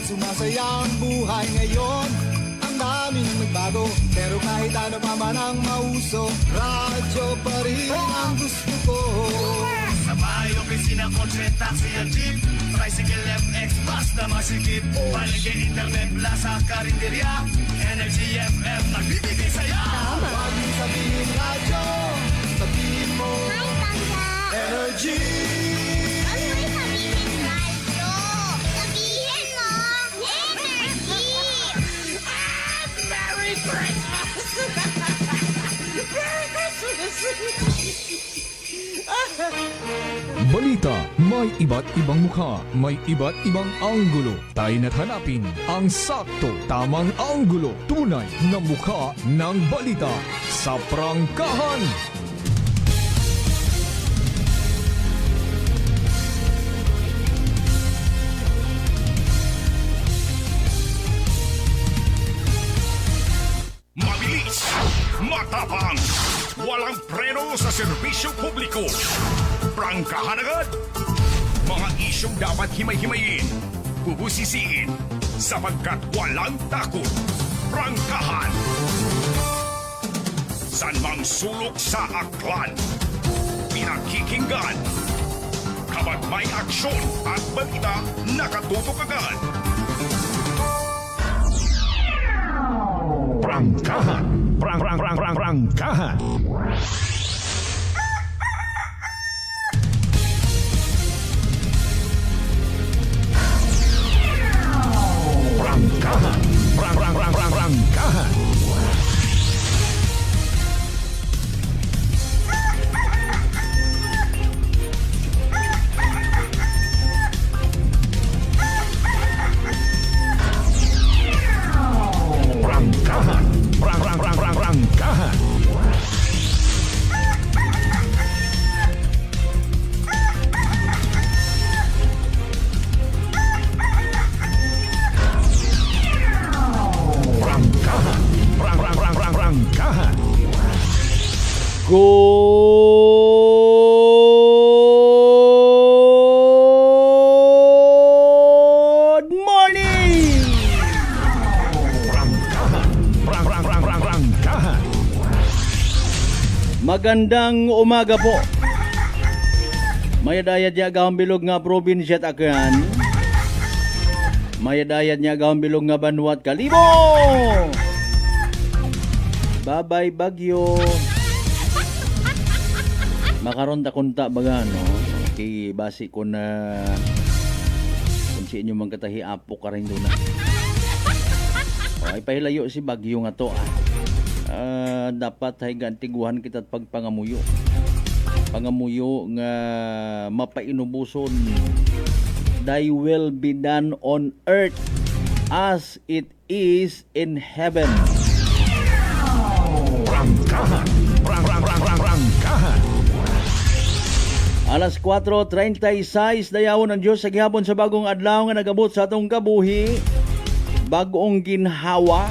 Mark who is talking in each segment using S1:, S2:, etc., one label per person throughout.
S1: sumasaya ang buhay ngayon. Ang dami nang nagbago, pero kahit ano pa man ang mauso, radyo pa rin ang gusto ko.
S2: Sa bahay, opisina, kotse, taxi at jeep, tricycle, FX, bus na masikip, palengke, internet, plaza, karinderya, Energy FM, nagbibigay saya.
S1: Pag sabihin radyo, sabihin mo Energy.
S3: Huwag mo sabihin radyo. Sabihin mo, energy!
S2: Merry Christmas! Merry Christmas!
S4: Balita, may iba't ibang mukha, may iba't ibang anggulo. Tayo na't hanapin ang sakto, tamang anggulo, tunay na mukha ng balita sa prangkahan.
S2: Mabilis, matapang, walang preno sa serbisyo publiko. Prangkahan agad. Mga isyong dapat himay-himayin, bubusisiin, sapagkat walang takot. Prangkahan. San mang sulok sa aklan, pinakikinggan. Kapag may aksyon at balita, nakatutok agad. Prangkahan. Prangkahan. Prangkahan. Prangkahan. Prangkahan. Prangkahan. Prangkahan.
S5: Good morning!
S2: Prangkahan.
S5: Magandang umaga po. Mayadayad niya agawang bilog nga probinsya at Aklan. Mayadayad niya agawang bilog nga Banwat Kalibo. Babay Bagyo. Makaron ta kunta baga no. Kay basi ko na kung si inyo man katahi apo ka rin doon na. Ay pahilayo si Bagyo nga to dapat ay gantiguhan kita at pagpangamuyo. Pangamuyo nga mapainubuson. Thy will be done on earth as it is in heaven.
S2: Prangkahan. Prangkahan.
S5: Alas 4:36 dayawon ang Diyos sa gihapon sa bagong adlaw nga nagabot sa atong kabuhi. Bagong ginhawa,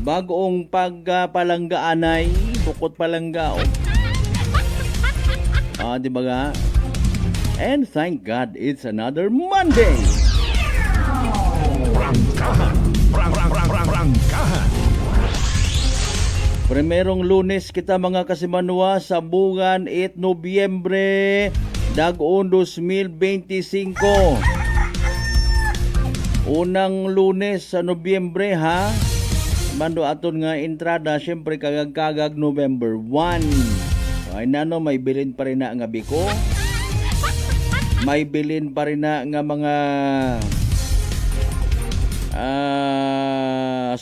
S5: bagong pagpalanggaanay, bukod palanggao. Di ba ga? And thank God it's another Monday.
S2: Prangkahan. Prangkahan.
S5: Primerong Lunes kita mga kasimanwa sa buwan 8 Nobyembre dag-on 2025. Unang Lunes sa Nobyembre ha. Mando aton nga entrada syempre kagag November 1. Ay nano may bilin pa rin na nga biko. May bilin pa rin na nga mga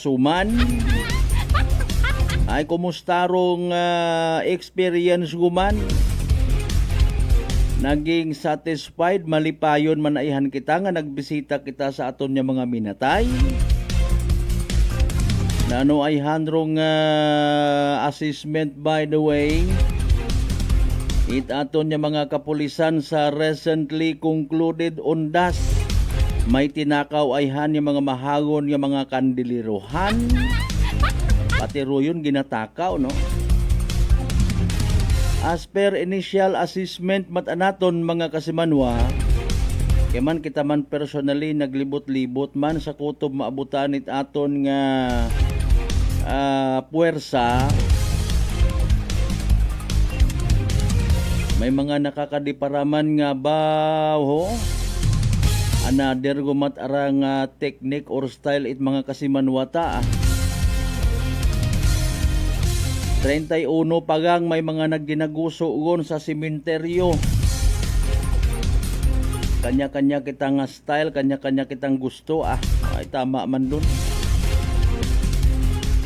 S5: suman. Ay, kumusta rong experience guman? Naging satisfied, malipayon manaihan kita nga nagbisita kita sa aton nga mga minatay. Nano ay handrong assessment by the way. It aton nga mga kapulisan sa recently concluded undas. May tinakaw ay han yung mga mahagon yung mga kandiliruhan. Pati royon ginatakaw, no? As per initial assessment matanaton mga kasimanwa, Kaya man kita man personally naglibot-libot man sa kutob maabutan it aton nga puwersa. May mga nakakadiparaman nga ba ho? Another gumat arang technique or style it mga kasimanwata. 31 pagang may mga nagginagusoon sa sementeryo. Kanya-kanya kitang style, kanya-kanya kitang gusto. Ay tama man dun.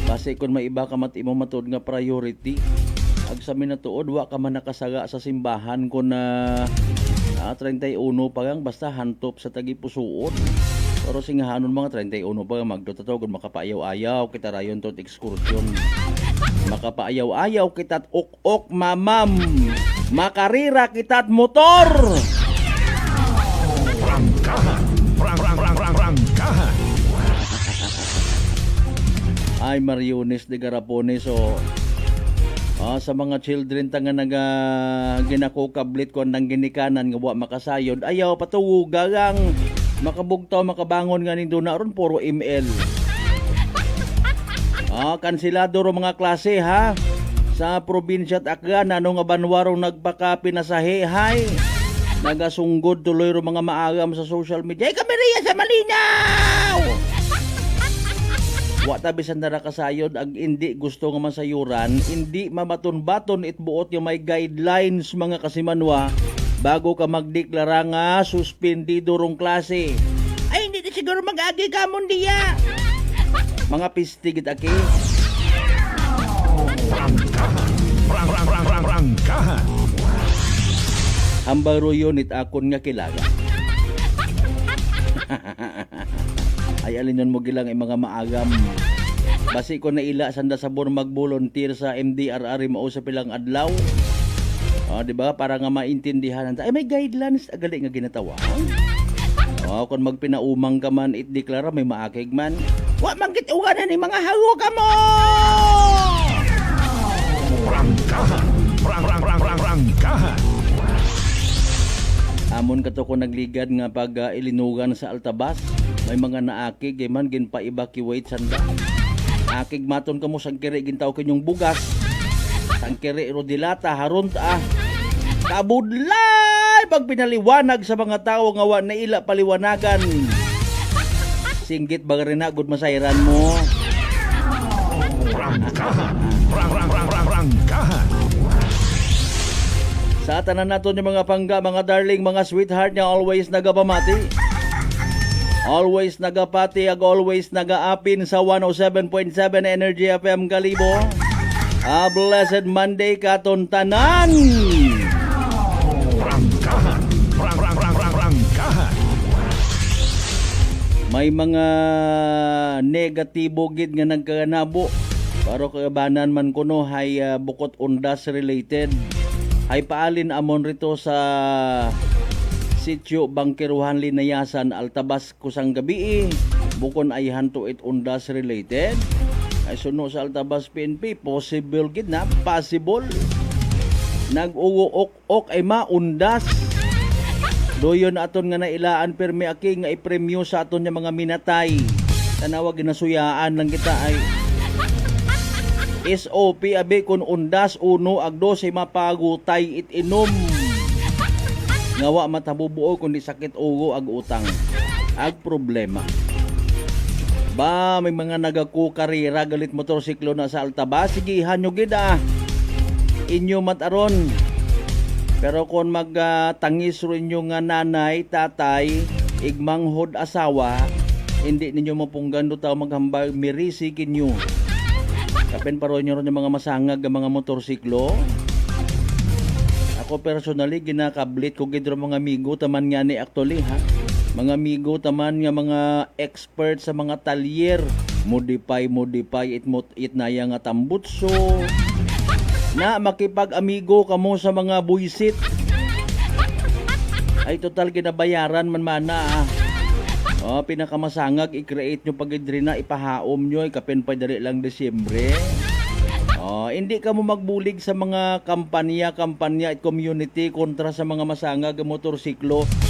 S5: Kasi kung may iba ka imo matod nga priority, ag sa minatuod wa ka man nakasaga sa simbahan ko na 31 pagang basta hantop sa tagipusuon. Pero singahanon mga 31 pagang magdototog makapaayaw-ayaw kita rayon tot excursion. Makapaayaw-ayaw kita't ok-ok mamam. Makarira kita't motor.
S2: Prangkahan. Prangkahan.
S5: Ay Mariones de Garapones sa mga children tanga naga ginakukablit ko nang ginikanan nga wa makasayod ayaw patugagang makabugtaw makabangon nga nindo na ron puro ML. Kansilado ro mga klase ha sa probinsya at Akgan ano nga banwarong nagpakapinasahehay. Nagasunggod tuloy ro mga maagam sa social media. Ay kami riya sa Malinaw! Wa tabi sa narakasayod ag hindi gusto nga masayuran, hindi mamaton-baton itbuot yung may guidelines mga kasimanwa bago ka magdeklara nga suspendido rong klase. Ay hindi na siguro mag-agi ka mon diya. Mga pistigit aki.
S2: Prangkahan.
S5: Hambang royon it akon nga kilala. Ay alinon mo gilang mga maagam. Basi ko na ila sanda sabon mag-volunteer sa MDRR mao sa pilang adlaw. Di ba para nga maintindihan ay may guidelines agali nga ginatawa. Kung magpinaumang ka man itdeklara may maakig man. Wa man git uganan ni mga hawo ka mo.
S2: Prangkahan. Prangkahan.
S5: Amon kato ko nagligad nga pag ilinugan sa Altabas, may mga naakig man ginpa-evacuate sanda. Akig maton kamo sang kiri gintaw kanyong bugas. Sang kiri ro dilata haron kabudlay pag pinaliwanag sa mga tao nga wa na ila paliwanagan. Singgit bagarina gud masayran mo.
S2: Prangkahan. Prangkahan.
S5: Sa tanan naton yung mga pangga, mga darling, mga sweetheart niya always nagapamati. Always nagapati, ag always nagaapin sa 107.7 Energy FM Kalibo. A blessed Monday katon tanan.
S2: Prangkahan. Prangkahan.
S5: May mga negatibo gid nga nagkanabo. Pero kagabanan man kuno hay bukod undas related. Ay paalin amon rito sa sitio Bangkiruhan Linayasan Altabas kusang gabi bukon ay hanto it undas related ay suno sa Altabas PNP possible gid na possible nag-uok-ok ay maundas doyon aton nga nailaan permi aki nga ipremyo sa aton nga mga minatay tanawag ginasuyaan lang kita ay SOP abe kun undas uno ag 12 mapagutay it inom. Ngawa matabubuo kundi sakit ugo ag utang. Ag problema. Ba may mga nagakukarira galit motorsiklo na sa Altabas sige hanyo gid inyo mataron. Pero kung magtangis ro inyo nga nanay, tatay, igmanghod asawa, hindi ninyo mapunggan do taw maghambal mirisi kinyo. Kapen paro nyo rin yung mga masangag ng mga motorsiklo. Ako personally ginakablit ko gidro mga amigo taman nga ni actually ha. Mga amigo taman nga mga expert sa mga talyer. Modify it na yang tambutso. Na makipag-amigo kamo sa mga buisit. Ay total ginabayaran man mana pinakamasangag i-create nyo pagidri na ipahaom nyo kapen pa dari lang Desyembre. Hindi ka mo magbulig sa mga kampanya at community kontra sa mga masangag motorsiklo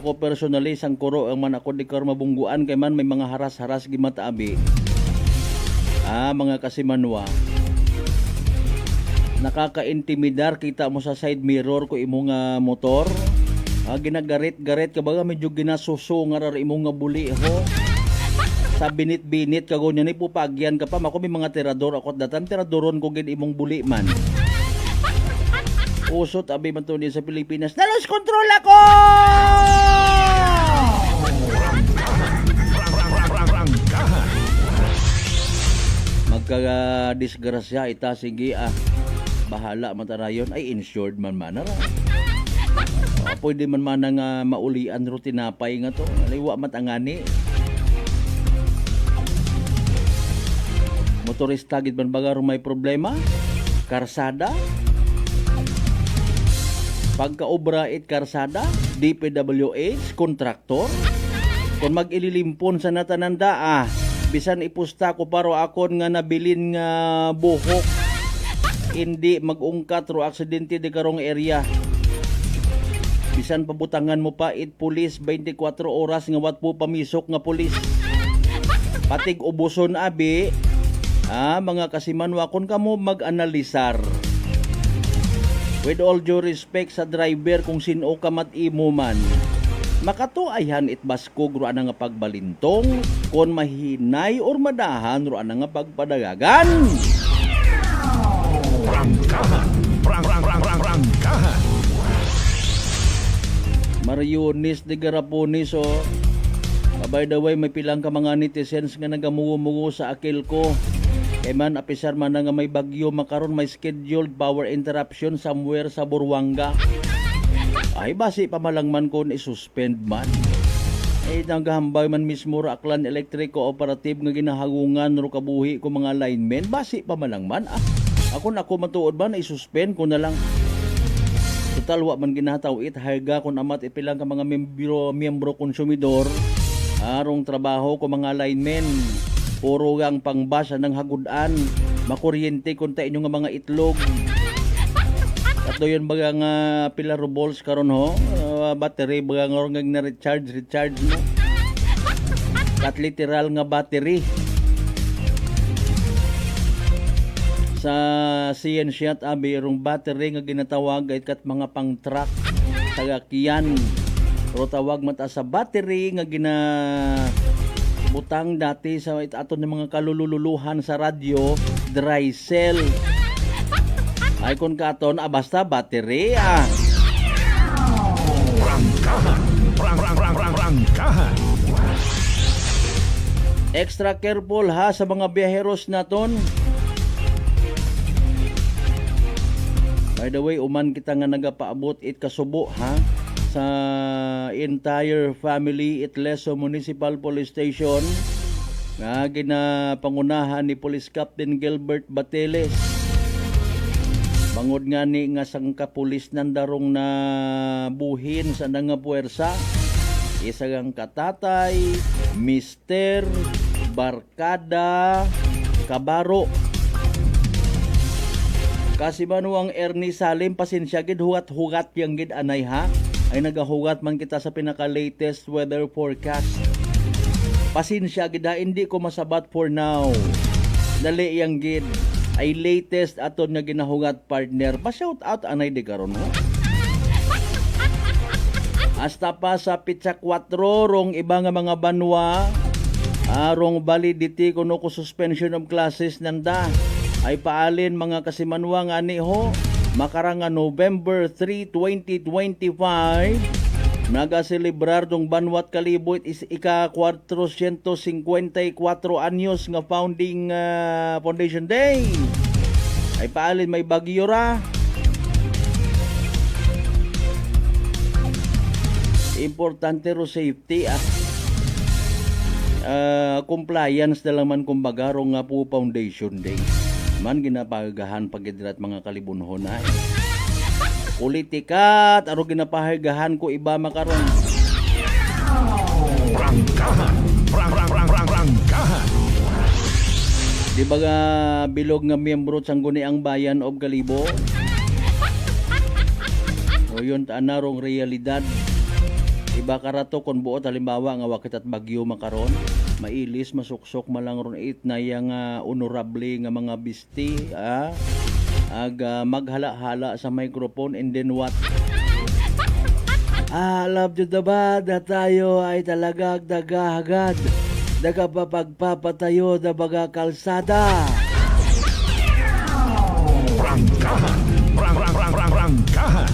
S5: Ako personally sang kuro ang man ako di kar mabungguan kay man may mga haras-haras gimataabi. Mga kasimanwa. Nakaka-intimidar kita mo sa side mirror ko imong motor. Ginagarit-garit ka baga medyo ginasuso nga rar imong nga buli ho. Sa binit-binit kago nya ni pupagyan ka pa mako may mga tirador ako datan tiradoron ko gid imong buli man. Usot abi man to di sa Pilipinas. Nalos control ako! Magka-disgrasya ita sige bahala man tarayon ay insured man manara. Pwede man nga maulian ro tinapay nga to. Aliwa matangani. Motorista gid man baga ro may problema. Karsada. Pagkaobra it karsada, DPWH, kontraktor. Kung mag-ililimpon sa natananda, bisan ipusta ko paro akon nga nabilin nga buhok. Hindi mag-ungkat ro aksidente di karong area. Bisan pabutangan mo pa it pulis 24 oras nga wat po pamisok nga pulis. Patig ubuson abi, mga kasimanwa kon kamo mag-analisar. With all due respect sa driver kung sino ka mat-imo man, makatuayhan it baskog ro ana nga pagbalintong kon mahinay or madahan ro ana nga pagpadagagan. Prangkahan. Marionis de Garaponis by the way may pilang ka mga netizens nga nagamugo-mugo sa akil ko. Kay man apisar man nga may bagyo makaron may scheduled power interruption somewhere sa Buruanga. Ay basi pa malang man kon i-suspend man. Ay nagahambay man mismo ra Aklan Electric Cooperative nga ginahagungan ro kabuhi ko mga linemen basi pa malang man. Ako matuod ba na i-suspend ko na lang. Total wa man ginataw it harga kun amat ipilang ka mga miyembro konsumidor arong trabaho ko mga linemen. Puro gang pangbasa ng hagudan, makuryente kung ta inyo nga mga itlog. At doon baga nga pila rubles karon ho, battery baga nga na-recharge mo. At literal nga battery. Sa siyensya at abi, irong battery nga ginatawag ay kat mga pang-truck, tagakyan. Pero tawag mata sa battery nga butang dati sa aton ng mga kalululuhan sa radyo, dry cell. Ay kon katon basta battery Prangkahan. Extra careful sa mga biyaheros naton. By the way, uman kita nga nagapaabot it kasubo sa entire family at Leso Municipal Police Station nga ginapangunahan ni Police Captain Gilbert Bateles. Bangod nga ni nga sang kapulis nandarong na buhin sa nga puwersa. Isa gang katatay, mister, barkada, kabaro. Kasi manuang Ernie Salim pasensya gid hugat-hugat yang gid anay ay nagahugat man kita sa pinaka-latest weather forecast. Pasensya gid hindi ko masabat for now. Dali yang gid ay latest aton nga ginahugat partner. Pa-shout out anay di karon mo. Hasta pa sa Pitsa 4 rong iba nga mga banwa arong validity kuno ko suspension of classes nanda ay paalin mga kasimanwa nga ni ho makarang November 3, 2025 nagaselebrar dong Banwat Kaliboy is ika-454 anyos nga Foundation Day. Ay paalin may bagyo ra. Importante ro safety compliance na lang man kumbaga ro nga po Foundation Day. Man ginapagahan pagidrat mga kalibunhon ay politikat aro ginapahigahan ko iba makaron. Prangkahan. Di ba nga bilog nga miyembro sang Guniang Bayan of Kalibo? O yun taanarong realidad. Iba karato kung buot halimbawa nga wakit at bagyo makaron, mailis masuksok malang ron it na yang honorable nga mga bisti maghala-hala sa microphone and then what? Love you the bad na tayo ay talagang nagahagad. Nagapapagpapatayo na mga kalsada.
S4: Prangkahan. Prangkahan.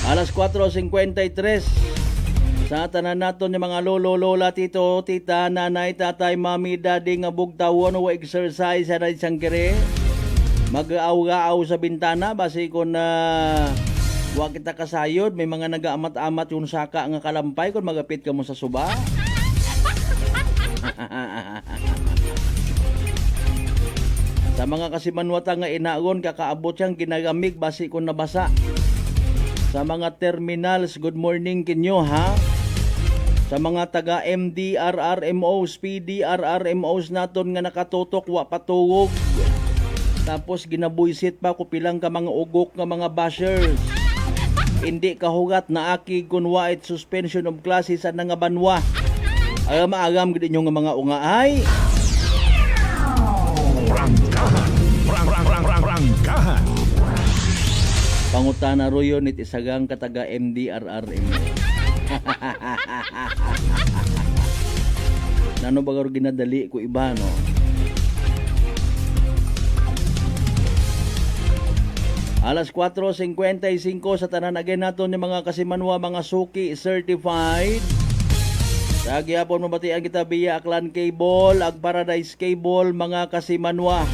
S5: Alas 4:53 sa tanan naton yung mga lolo, lola, tito, tita, nanay, tatay, mami, daddy nga bugtawon o exercise na isang kere. Mag-aaw-aaw sa bintana basi ko na wa kita kasayod, may mga nagaamat-amat yung saka nga kalampay kung magapit ka mo sa suba. Sa mga kasimanwata nga inagon, kakaabot siyang ginagamig basi kung nabasa. Sa mga terminals, good morning kinyo ha. Sa mga taga MDRRMOs, PDRRMOs naton nga nakatutok, wa patugog. Tapos ginabuisit pa ko pilang ka mga ugok nga mga bashers. Hindi kahugat na aki kun wait suspension of classes sa nga banwa. Maagam gid inyo nga mga ungaay.
S4: Prangkahan.
S5: Pangutana royo nit isagang kataga MDRRM. Nano bagar ginadali ko iba no. Alas 4:55 sa tanan again naton yung mga kasimanwa, mga suki certified. Sa gihapon mabatian kita via Aklan Cable, Ag Paradise Cable, mga kasimanwa.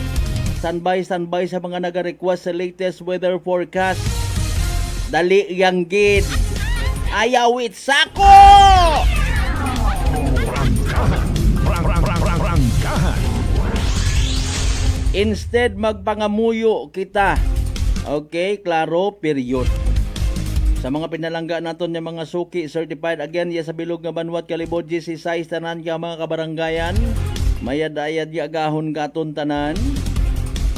S5: Standby sa mga naga-request sa latest weather forecast. Dali yang gid. Ayawit sako!
S4: Prangkahan.
S5: Instead magpangamuyo kita. Okay, klaro, period. Sa mga pinalangga naton yung mga suki certified again ya sa bilog nga banwat kalibod si size tanan ka mga kabaranggayan. Mayad-ayad ya agahon katon tanan.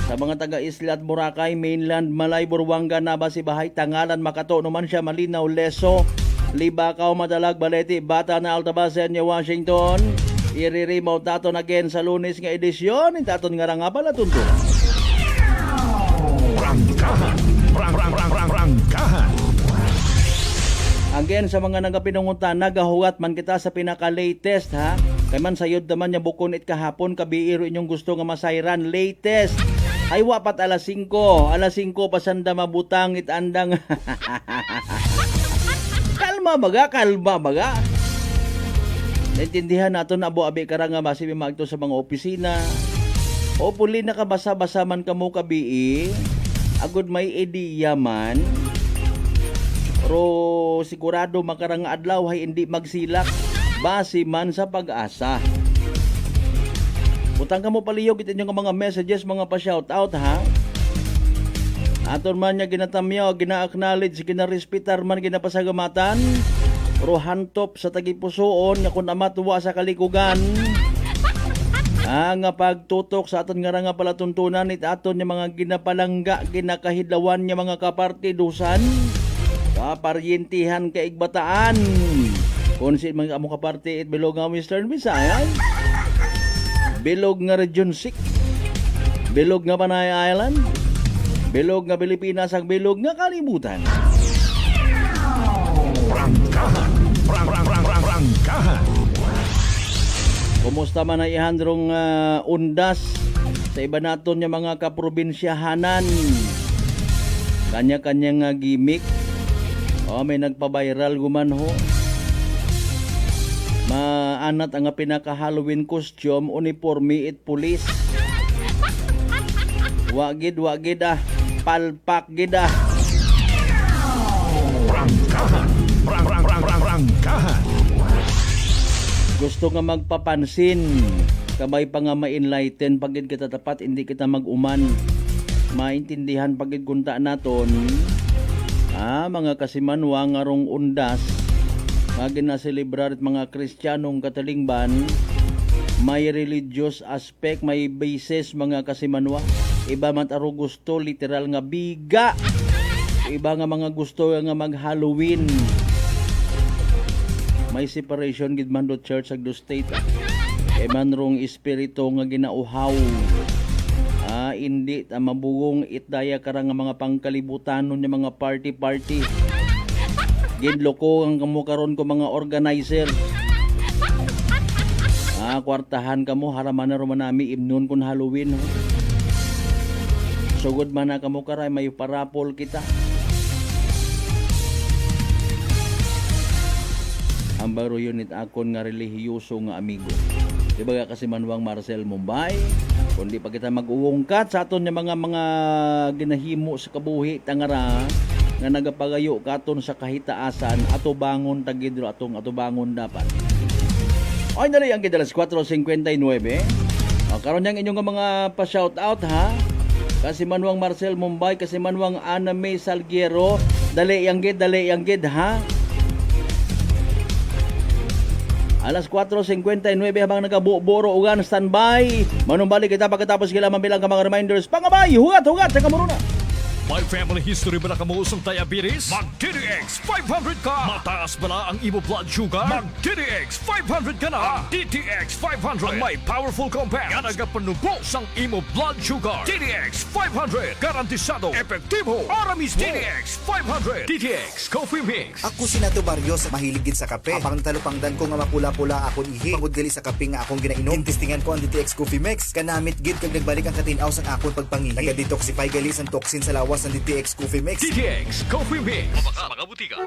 S5: Sa mga taga Isla at Boracay, Mainland, Malay, Buruanga, Naba, Sibahay, Tangalan, Makato, naman siya, Malinaw, Leso, Libakaw, Madalag, Balete, Bata na Altabasen, Washington. Iririmaw taton again sa Lunes nga edisyon. Taton nga nga pala tuntunan.
S4: Prangkahan.
S5: Again sa mga nagapinungutan, nagahuwat man kita sa pinaka-latest ha. Kay man sayod naman niya bukon it kahapon, kabiiro inyong gusto nga masayran. Latest. Ay wapat alas 5. Alas 5 pasanda mabutang it andang. Kalma baga. Naintindihan naton abo abi kara nga basi magto sa mga opisina. O puli nakabasa-basa man kamo kabii. Agud may ideya man. Pero sigurado makarang adlaw ay hindi magsilak base man sa pag-asa. Utang ka mo paliyog ito yung mga messages, mga pa-shoutout ha. Aton man niya ginatamyaw, gina-acknowledge, gina-respitar man, ginapasagamatan. Pero hantop sa tagipusoon, nga kun amatuwa sa kalikugan. Nga pagtutok sa aton nga palatuntunan, it aton yung mga ginapalangga, ginakahidlawan yung mga kapartidusan. Kaparyentihan kaigbataan. Kung si mga among kaparte it bilog nga Western Visayas, bilog nga Region 6, bilog nga Panay Island, bilog nga Pilipinas, ang bilog nga kalibutan.
S4: Prangkahan.
S5: Kumusta man ay ihandrong undas sa iba naton yung mga kaprobinsyahanan. Kanya-kanyang gimmick. May nagpa-viral guman ho. Maanat ang pinaka-Halloween costume, uniforme it police. Wagid palpak gid
S4: Prangkahan.
S5: Gusto nga magpapansin, kabay pa nga ma-enlighten pagid kita tapat, hindi kita mag-uman. Maintindihan pagid kunta naton. Mga kasimanwa nga rong undas, mga ginaselebrar at mga Kristiyanong katalingban, may religious aspect, may basis mga kasimanwa. Iba man aro gusto, literal nga biga. Iba nga mga gusto nga mag-Halloween. may separation gid man do church ag do state. Kay man rong espiritu nga ginauhaw. Hindi mabugong itdaya karang mga pangkalibutan ng mga party. Gidloko ang kamo karon ko mga organizer. Kwartahan kamo haraman na romanami imnon kun Halloween. Sugod man na kamo karay may parapol kita. Ang baro unit akon nga relihiyoso nga amigo. Diba kasi Manuang Marcel Mumbai, kundi pa kita mag-uungkat sa aton mga ginahimo sa kabuhi tangara nga nagapagayo katon sa kahitaasan ato bangon tagidro ato bangon dapat. Ay dali ang kita 4:59. Karon yang inyong mga pa-shout out ha. Kasi Manuang Marcel Mumbai, kasi Manuang Ana May Salguero, dali yang gid ha. Alas 4:59 habang nagaburo ugan standby. Manumbalik kita pagkatapos kailangan mabilang ka mga reminders. Pangabay, hugat sa kamuruna.
S6: May family history ba na kamuusong diabetes? Mag-DDX 500 ka! Mataas ba na ang imo blood sugar? Mag-DDX 500 ka na! DDX 500 ang may powerful compounds nga nagapanubos ang imo blood sugar. DDX 500 garantisado, epektibo, aramis DDX 500. DDX Coffee Mix.
S7: Ako si Nato Barrios, mahilig gid sa kape. Apang talupangdan ko nga mapula-pula akong ihi. Pagod gali sa kape nga akong ginainom. Tintistingan ko ang DTX Coffee Mix. Kanamit gid kag nagbalik ang katinaw sa akong pagpangihi. Naga-detoxify gali sa toxin sa lawas ng DTX Coffee Mix.
S6: DTX Coffee Mix. Mabaka mga butika.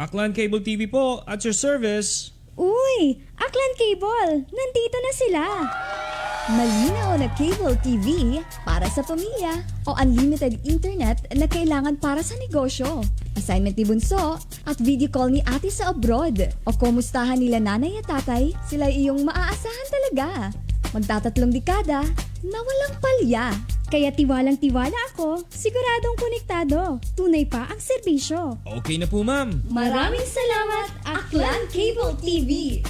S8: Aklan Cable TV po, at your service.
S9: Uy! Aklan Cable! Nandito na sila! Malinaw na cable TV para sa pamilya o unlimited internet na kailangan para sa negosyo. Assignment ni Bunso at video call ni ate sa abroad. O kumustahan nila nanay at tatay, sila iyong maaasahan talaga. Magtatatlong dekada na walang palya. Kaya tiwalang-tiwala ako, siguradong konektado. Tunay pa ang serbisyo.
S8: Okay na po, ma'am.
S9: Maraming salamat, Aklan Cable TV!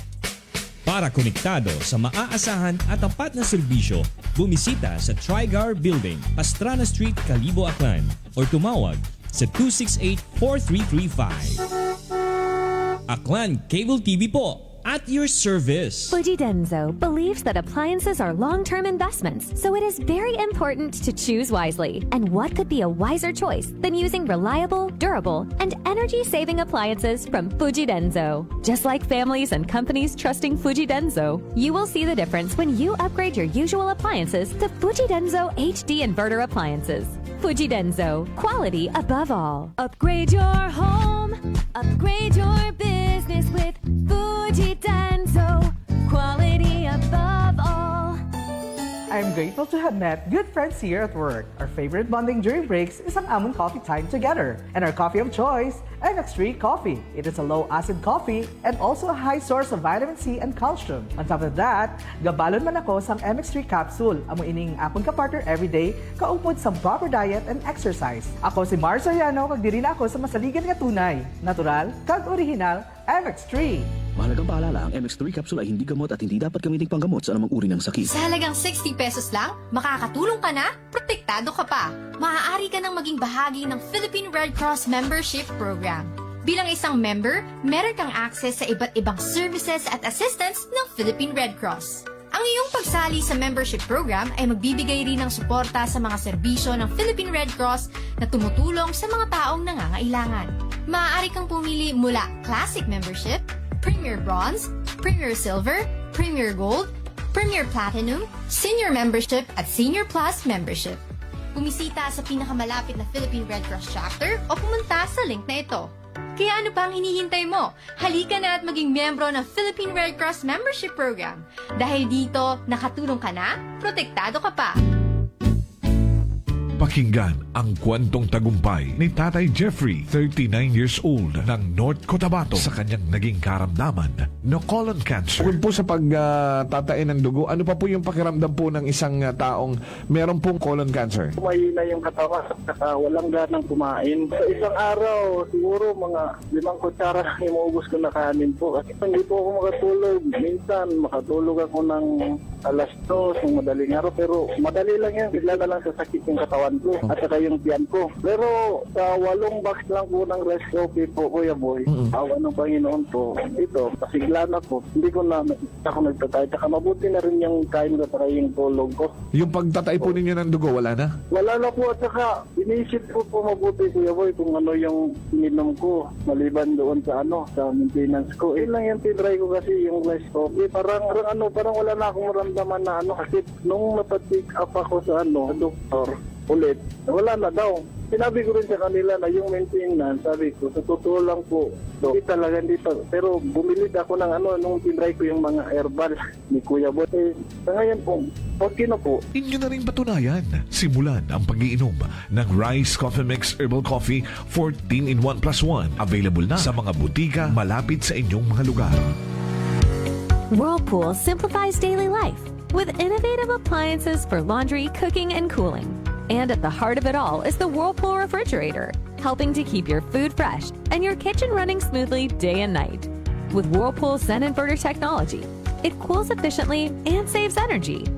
S8: Para konektado sa maaasahan at tapat na serbisyo, bumisita sa Trigar Building, Pastrana Street, Calibo, Aklan or tumawag sa 268-4335. Aklan Cable TV po, at your service.
S10: Fujidenzo believes that appliances are long-term investments, so it is very important to choose wisely. And what could be a wiser choice than using reliable, durable, and energy-saving appliances from Fujidenzo? Just like families and companies trusting Fujidenzo, you will see the difference when you upgrade your usual appliances to Fujidenzo HD inverter appliances. Fujidenzo, quality above all. Upgrade your home, upgrade your business with Fujidenzo, quality above all.
S11: I'm grateful to have met good friends here at work. Our favorite bonding during breaks is ang amon coffee time together. And our coffee of choice, MX3 Coffee. It is a low-acid coffee and also a high source of vitamin C and calcium. On top of that, gabalon man ako sang MX3 capsule. Amo ining akong kapartner everyday, kaupod sa proper diet and exercise. Ako si Mars Soriano, kag diri na ako sa masaligan nga tunay, natural, kag original, MX3.
S12: Mahalagang paalala, ang MX3 capsule ay hindi gamot at hindi dapat gamitin panggamot sa anumang uri ng sakit.
S13: Sa halagang 60 pesos lang, makakatulong ka na, protektado ka pa. Maaari ka nang maging bahagi ng Philippine Red Cross Membership Program. Bilang isang member, meron kang access sa iba't ibang services at assistance ng Philippine Red Cross. Ang iyong pagsali sa membership program ay magbibigay rin ng suporta sa mga serbisyo ng Philippine Red Cross na tumutulong sa mga taong nangangailangan. Maaari kang pumili mula Classic Membership, Premier Bronze, Premier Silver, Premier Gold, Premier Platinum, Senior Membership at Senior Plus Membership. Bumisita sa pinakamalapit na Philippine Red Cross chapter o pumunta sa link na ito. Kaya ano pa ang hinihintay mo? Halika na at maging miyembro ng Philippine Red Cross Membership Program. Dahil dito, nakatulong ka na, protektado ka pa.
S14: Pakinggan ang kwentong tagumpay ni Tatay Jeffrey, 39 years old, ng North Cotabato sa kanyang naging karamdaman na colon cancer.
S15: Bukod po sa pagtatain ng dugo, ano pa po yung pakiramdam po ng isang taong meron pong colon cancer?
S16: Mahina yung katawan at walang ganang kumain. Sa isang araw, siguro mga 5 kutsara lang imuubos ko na kanin po. Kasi hindi po ako makatulog. Minsan, makatulog ako ng alas 2 ng madaling araw. Pero madali lang yan. Bigla na lang sasakit yung katawan ko. At saka yung tiyan ko. Pero sa 8 box lang po ng rice coffee po, Kuya Boy, awa ng Panginoon po, ito, pasigla na po. Hindi ko na ako nagtatay. Saka mabuti na rin yung kain ko at yung tulog ko.
S15: Yung pagtatay po ninyo ng dugo, wala na?
S16: Wala na po at saka inisip ko po mabuti, Kuya Boy, kung ano yung ininom ko maliban doon sa sa maintenance ko. Lang yung tinry ko kasi yung rice coffee. Parang wala na akong maramdaman na kasi nung napatik up ako sa doktor ulit, wala na daw. Sinabi ko rin sa kanila na yung maintenance, sabi ko, sa totoo lang po, hindi talaga dito. Pero bumili ako ng nung tinry ko yung mga herbal ni Kuya Boy. Sa ngayon po, okay na po.
S14: Inyo na rin patunayan. Simulan ang pag-iinom ng Rice Coffee Mix Herbal Coffee 14 in 1 plus 1. Available na sa mga butika malapit sa inyong mga lugar.
S10: Whirlpool simplifies daily life with innovative appliances for laundry, cooking, and cooling. And at the heart of it all is the Whirlpool refrigerator, helping to keep your food fresh and your kitchen running smoothly day and night. With Whirlpool's Zen inverter technology, it cools efficiently and saves energy.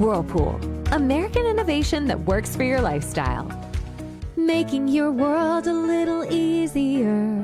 S10: Whirlpool, American innovation that works for your lifestyle. Making your world a little easier.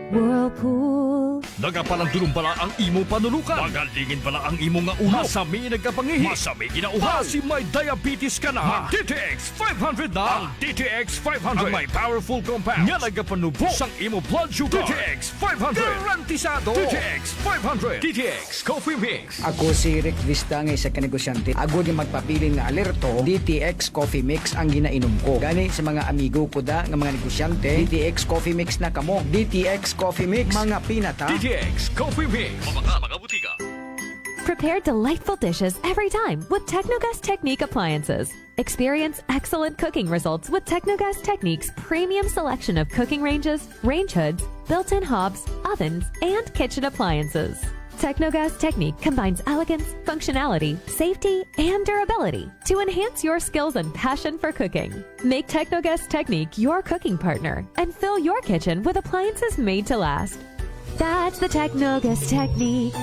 S10: Whirlpool.
S6: Nagapalandulong pala ang imo panulukan. Magalingin pala ang imo nga ulo. Masami nagkapangihi. Masami ginauhan. Kasi may diabetes ka na. DTX 500 na. Ang DTX 500. Ang may powerful compounds. Nga nagapanubok sang imo blood sugar. DTX 500. Garantisado. DTX 500. DTX Coffee Mix.
S17: Ako si Rick Vista nga isa ka negosyante. Ako di magpapili nga alerto. DTX Coffee Mix ang ginainom ko. Gani sa mga amigo ko da nga mga negosyante. DTX Coffee Mix na kamo. DTX Coffee Mix. Mga pinata.
S6: DTX Coffee Mix. Mga butika.
S10: Prepare delightful dishes every time with Technogas Technique appliances. Experience excellent cooking results with Technogas Technique's premium selection of cooking ranges, range hoods, built-in hobs, ovens, and kitchen appliances. Technogas Technique combines elegance, functionality, safety, and durability to enhance your skills and passion for cooking. Make Technogas Technique your cooking partner and fill your kitchen with appliances made to last. That's the Technogas Technique.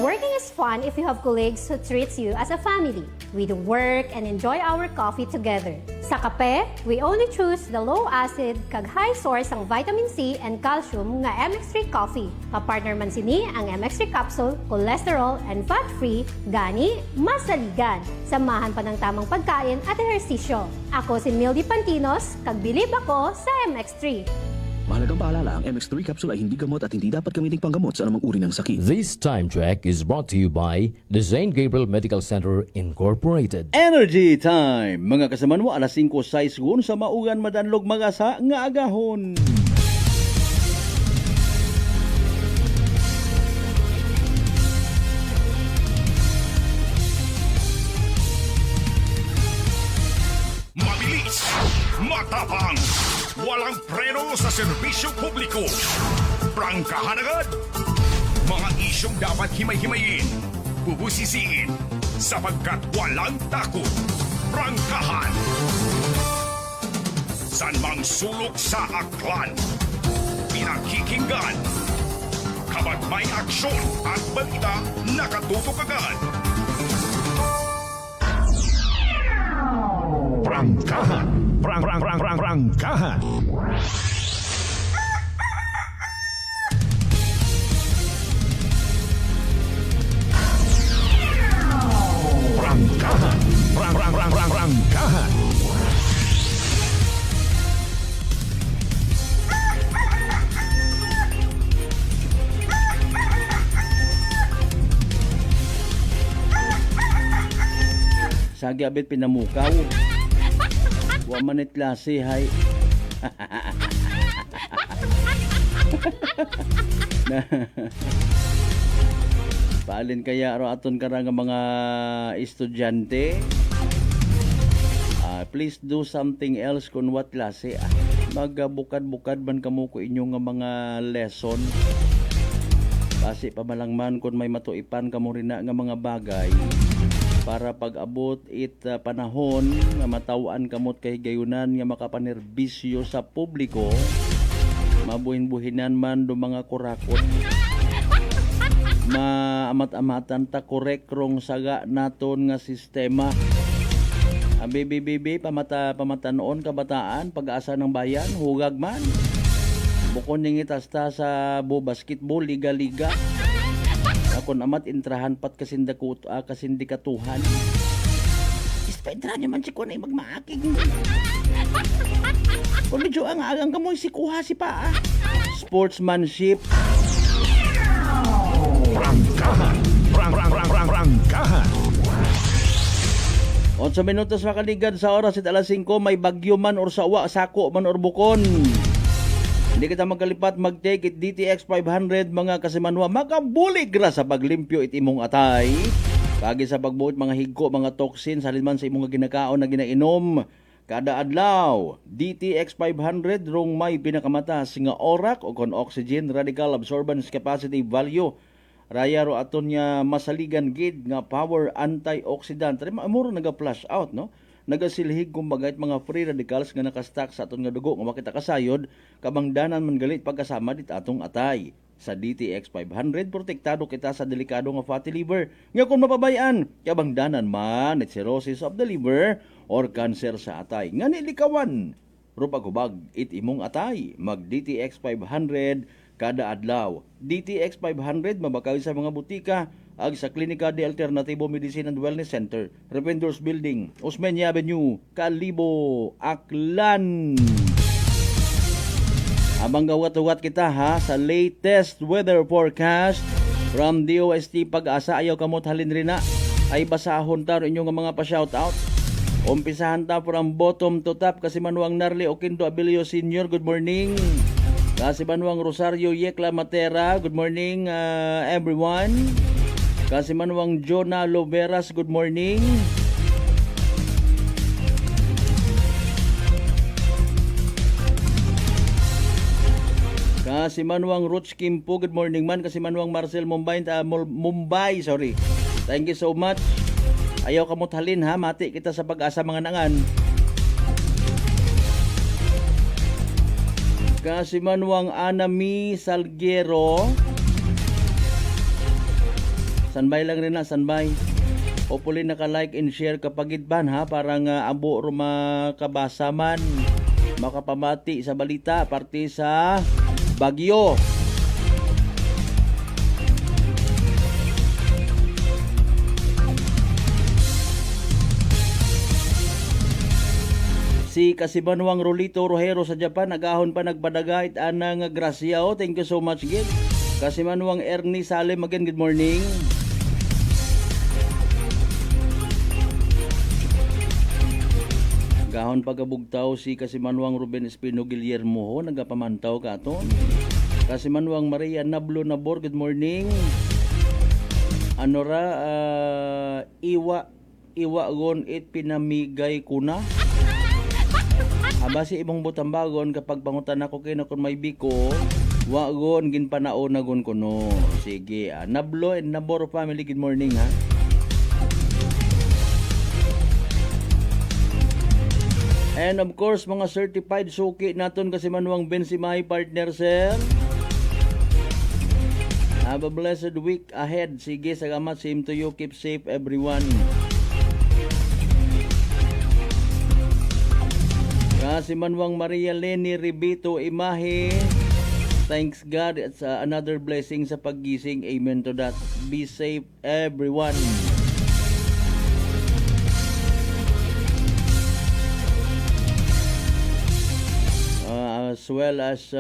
S18: Working is fun if you have colleagues who treats you as a family. We do work and enjoy our coffee together. Sa kape, we only choose the low-acid kag high source ang vitamin C and calcium nga MX3 coffee. Kapartner man sini ang MX3 capsule, cholesterol and fat-free, gani masaligan. Samahan pa ng tamang pagkain at ehersisyo. Ako si Mildy Pantinos, kag bilib ako sa MX3.
S12: Mahalagang paalala, ang MX3 capsule ay hindi gamot at hindi dapat gamiting panggamot sa anumang uri ng sakit.
S19: This time check is brought to you by the St. Gabriel Medical Center Incorporated.
S5: Energy Time! Mga kasaman mo, alas 5:06 sa maugan madanlog magasa nga agahon.
S2: Mabilis, matapang, walang preno sa serbisyo publiko. Prangkahan agad. Mga isyong dapat himay-himayin, bubusisiin, sapagkat walang takot. Prangkahan. San mang sulok sa aklan, pinakikinggan. Kapag may aksyon at balita, nakatutok agad. Prangkahan. Prangkahan. Prangkahan. Prangkahan.
S5: Sagi abit pinamukaw. Wa manit klase hay. Paalin kaya ro aton karang mga estudyante. Please do something else kun what klase. Magabukad-bukad man kamo ko inyo nga mga lesson. Kasi pamalangman kun may matuipan kamo rin na nga mga bagay. Para pag-abot panahon nga matawaan kamot kay gayunan nga makapanerbisyo sa publiko, mabuhin-buhinan man do mga kurakot, maamat-amatan ta korek rong saga naton nga sistema. Ang BBBB, pamatanoon kabataan, pag-asa ng bayan, hugag man. Bukon ning itasta sa basketball, liga-liga. Akon amat intrahan pat kasindikatuhan. Ispaintrahan nyo man si Kunay magmaakig. Kung medyo ang agang kamoy si kuha si pa. Sportsmanship.
S14: Prangkahan. Prangkahan.
S5: 8 minutos makaligad sa oras at alas 5, may bagyo man or sawa, sako man or bukon. Hindi kita magkalipat, mag-take it DTX 500 mga kasimanwa. Makabulig ra sa paglimpyo it imong atay. Kagi sa pagbuot mga higko, mga toxin, salinman sa imong ginakaon na ginainom. Kada adlaw, DTX 500 rong may pinakamataas nga orak o kon oxygen radical absorbance capacity value. Raya ro aton niya masaligan gid nga power antioxidant. Amuro naga-flush out, no? Nagasilhig kumbaga mga free radicals nga nakastack sa aton nga dugo nga makita kasayod kabangdanan man galit pagkasama dit atong atay. Sa DTX 500 protektado kita sa delikado nga fatty liver nga kung mapabayaan kabangdanan man at cirrhosis of the liver or cancer sa atay. Nga nilikawan rupagubag it imong atay. Mag DTX 500 kada adlaw. DTX 500 mabakaw sa mga butika ag sa Klinika de Alternativo Medicine and Wellness Center, Revendors Building, Osmeña Avenue, Kalibo, Aklan. Abang gawat-uwat kita ha sa latest weather forecast from DOST Pag-asa. Ayaw kamot halin rin na ay basahon ta inyong mga pa-shoutout. Umpisahan ta from bottom to top kasi Manuang Narli Oquindo Abilio Senior, good morning. Kasi Manuang Rosario Yekla Matera, good morning everyone. Kasi Manuang Jonah Loveras, good morning. Kasi Manuang Ruch Kimpo, good morning man. Kasi Manuang Marcel Mumbai, sorry. Thank you so much. Ayaw kamot halin ha, mati kita sa Pag-asa mga nangan. Kasi Manuang Anami Salguero. Sanbay lang rin na, sanbay. Hopefully naka-like and share kapag itban ha, parang abo ruma kabasaman. Makapamati sa balita, parte sa Bagyo. Si Kasibanuang Rolito Rojero sa Japan, nagahon pa nagpadagait anang grasya. Oh, thank you so much, Gid. Kasimanuang Ernie Salem, again, good morning. Gahon pagabugtaw si Kasimanuang Ruben Espino Guillermo, nagapamantaw ka aton. Kasimanuang Maria Nablo Nabor, good morning. Anora, iwa gon it pinamigay kuna. Abasi ibong butambagon kapag pangutan ako kay nakon may biko, wagon ginpanao na gon kuno. Sige, Nablo and Nabor family, good morning ha. And of course, mga certified suki naton kasi Manuang Bensimay partner sir. Have a blessed week ahead. Sige, salamat, same to you. Keep safe everyone. Kasi Manuang Maria Leni Ribito Imahe, thanks God, it's another blessing sa paggising. Amen to that. Be safe everyone. As well as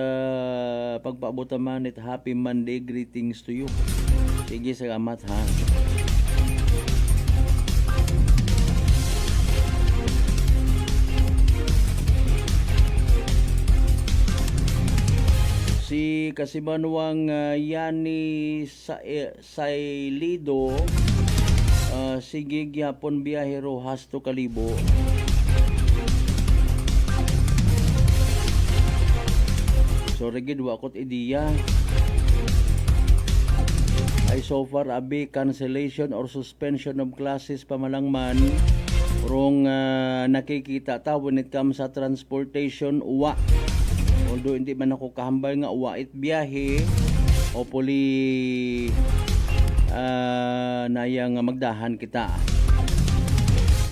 S5: pagpaabutaman it happy Monday greetings to you. Sige, salamat ha. Si Kasimanuang Yani Sailido, sige gyapon biyahero hasto Kalibo. So rigid wakot ideya. Ay so far abi cancellation or suspension of classes pamalangman rong nakikita ta when it comes sa transportation uwa. Although hindi man ako kahambal nga uwait biyahe, hopefully nayang magdahan kita.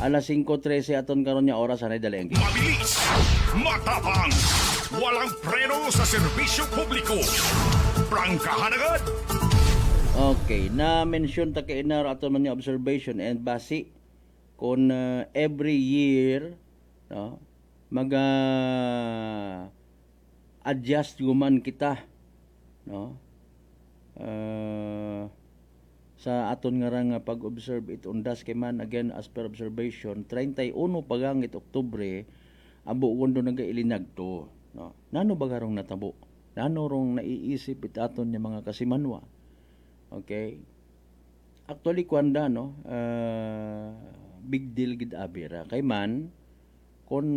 S5: Alas 5:13 aton karon nya oras anay dali ang
S6: Mabilis, matapang, walang preno sa serbisyo publiko. Prangkahan agad!
S5: Okay, na-mention ta kay inar aton man yung observation and basi kung every year no, adjust guman kita no sa aton nga nga pag-observe it undas kay man again as per observation 31 pagangit Oktubre abo kundo nagailinag to no nano ba garong natabo nano rong naiisip it aton nga mga kasimanwa. Okay, actually kwanda no big deal gid abira kay man kon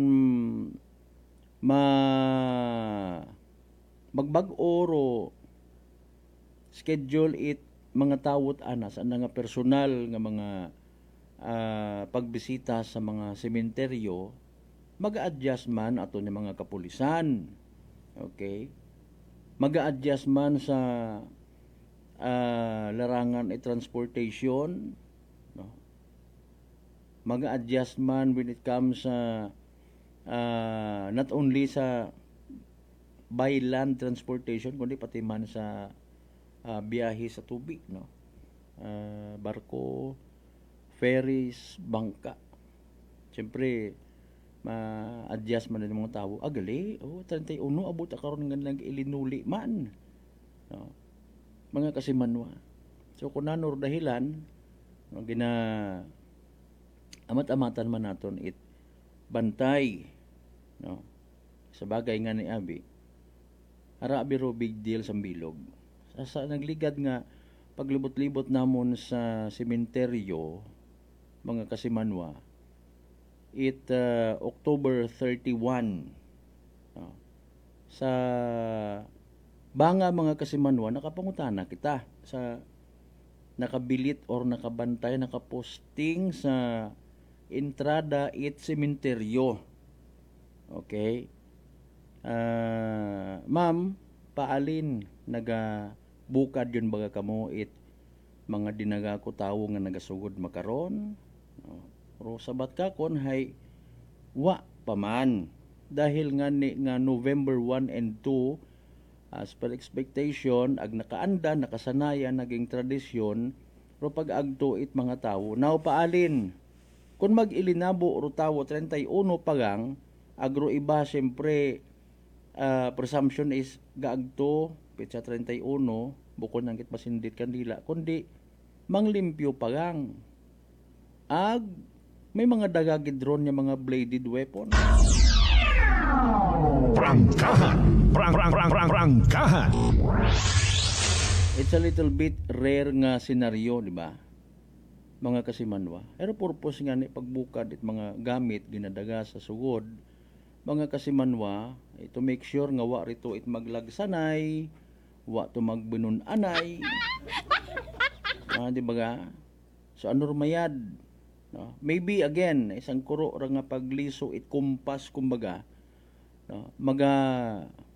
S5: magbag-o ro schedule it mga tawot anas ang nga personal nga mga pagbisita sa mga sementeryo mag-a-adjust man ato ni mga kapulisan. Okay, mag-a-adjust man sa larangan at transportation no? Mag-a-adjust man when it comes sa not only sa by land transportation kundi pati man sa biyahe sa tubig no barko, ferries, bangka. Siyempre ma-adjust man ng mga tao agali 31 abot karon nga lang ilinuli man no mga kasimanwa. So kung nanor dahilan no, gina amat-amatan man naton it bantay no sa bagay nga ni abi ara biro big deal sa bilog sa nagligad nga paglibot-libot namon sa sementeryo mga kasimanwa it October 31 no, sa banga mga kasimanwa nakapangutana kita sa nakabilit or nakabantay nakaposting sa entrada it sementeryo. Okay, ma'am paalin nagabukad yun baga kamo it mga dinaga ko tawo nga nagasugod makaron no? Pero sabat ka kon hay wa paman dahil nga November 1 and 2 as per expectation ag nakaanda nakasanayan naging tradisyon ro pag-agto it mga tawo now paalin kung mag-ilinabo ro tawo 31 pagang agro iba siyempre presumption is gaagto petsa 31 bukod nang kit masindit kandila kundi manglimpyo pagang ag may mga dagagid drone nga mga bladed weapon.
S6: Prangkahan! Prangkahan!
S5: It's a little bit rare nga senaryo, di ba? Mga kasimanwa. Pero purpose nga ni pagbukad it mga gamit ginadaga sa sugod, mga kasimanwa, to make sure nga wa rito it maglagsanay, wa to magbinunanay. Di ba ga? So ano rumayad? No? Maybe again, isang kuro ra nga pagliso it kumpas kumbaga. No?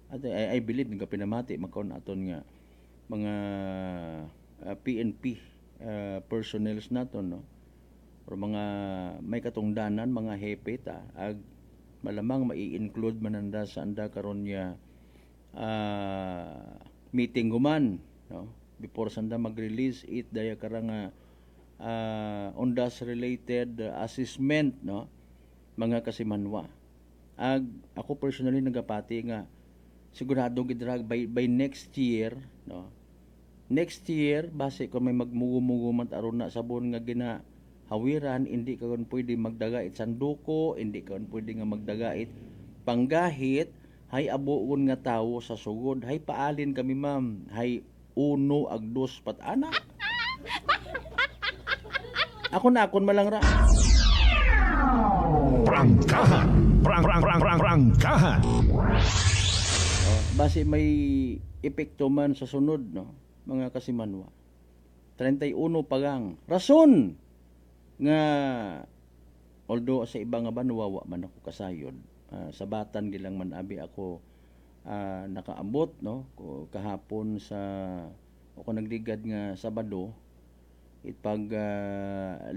S5: I believe nga pinamati makaon aton nga mga PNP personnels naton no or mga may katungdanan mga hepe ta ag malamang mai-include mananda sa anda karon nya meeting guman no before sanda mag-release it daya karang ondas related assessment no mga kasimanwa ag ako personally nagapati nga sigurado gidrag by next year no next year base kung may magmugo-mugo man aron na sabon nga ginahawiran hindi ka kon pwede magdagait sanduko hindi ka kon pwede nga magdagait panggahit hay abuon nga tawo sa sugod hay paalin kami ma'am hay 1 ag 2 pat anak ako na akon malang ra
S6: Prangkahan! Prangkahan!
S5: Base may epekto man sa sunod no mga kasimanwa 31 pagang rason nga although sa ibang nga banwa wa man ako kasayod sa batan gilang man abi ako nakaambot no kahapon sa ako nagligad nga Sabado itpag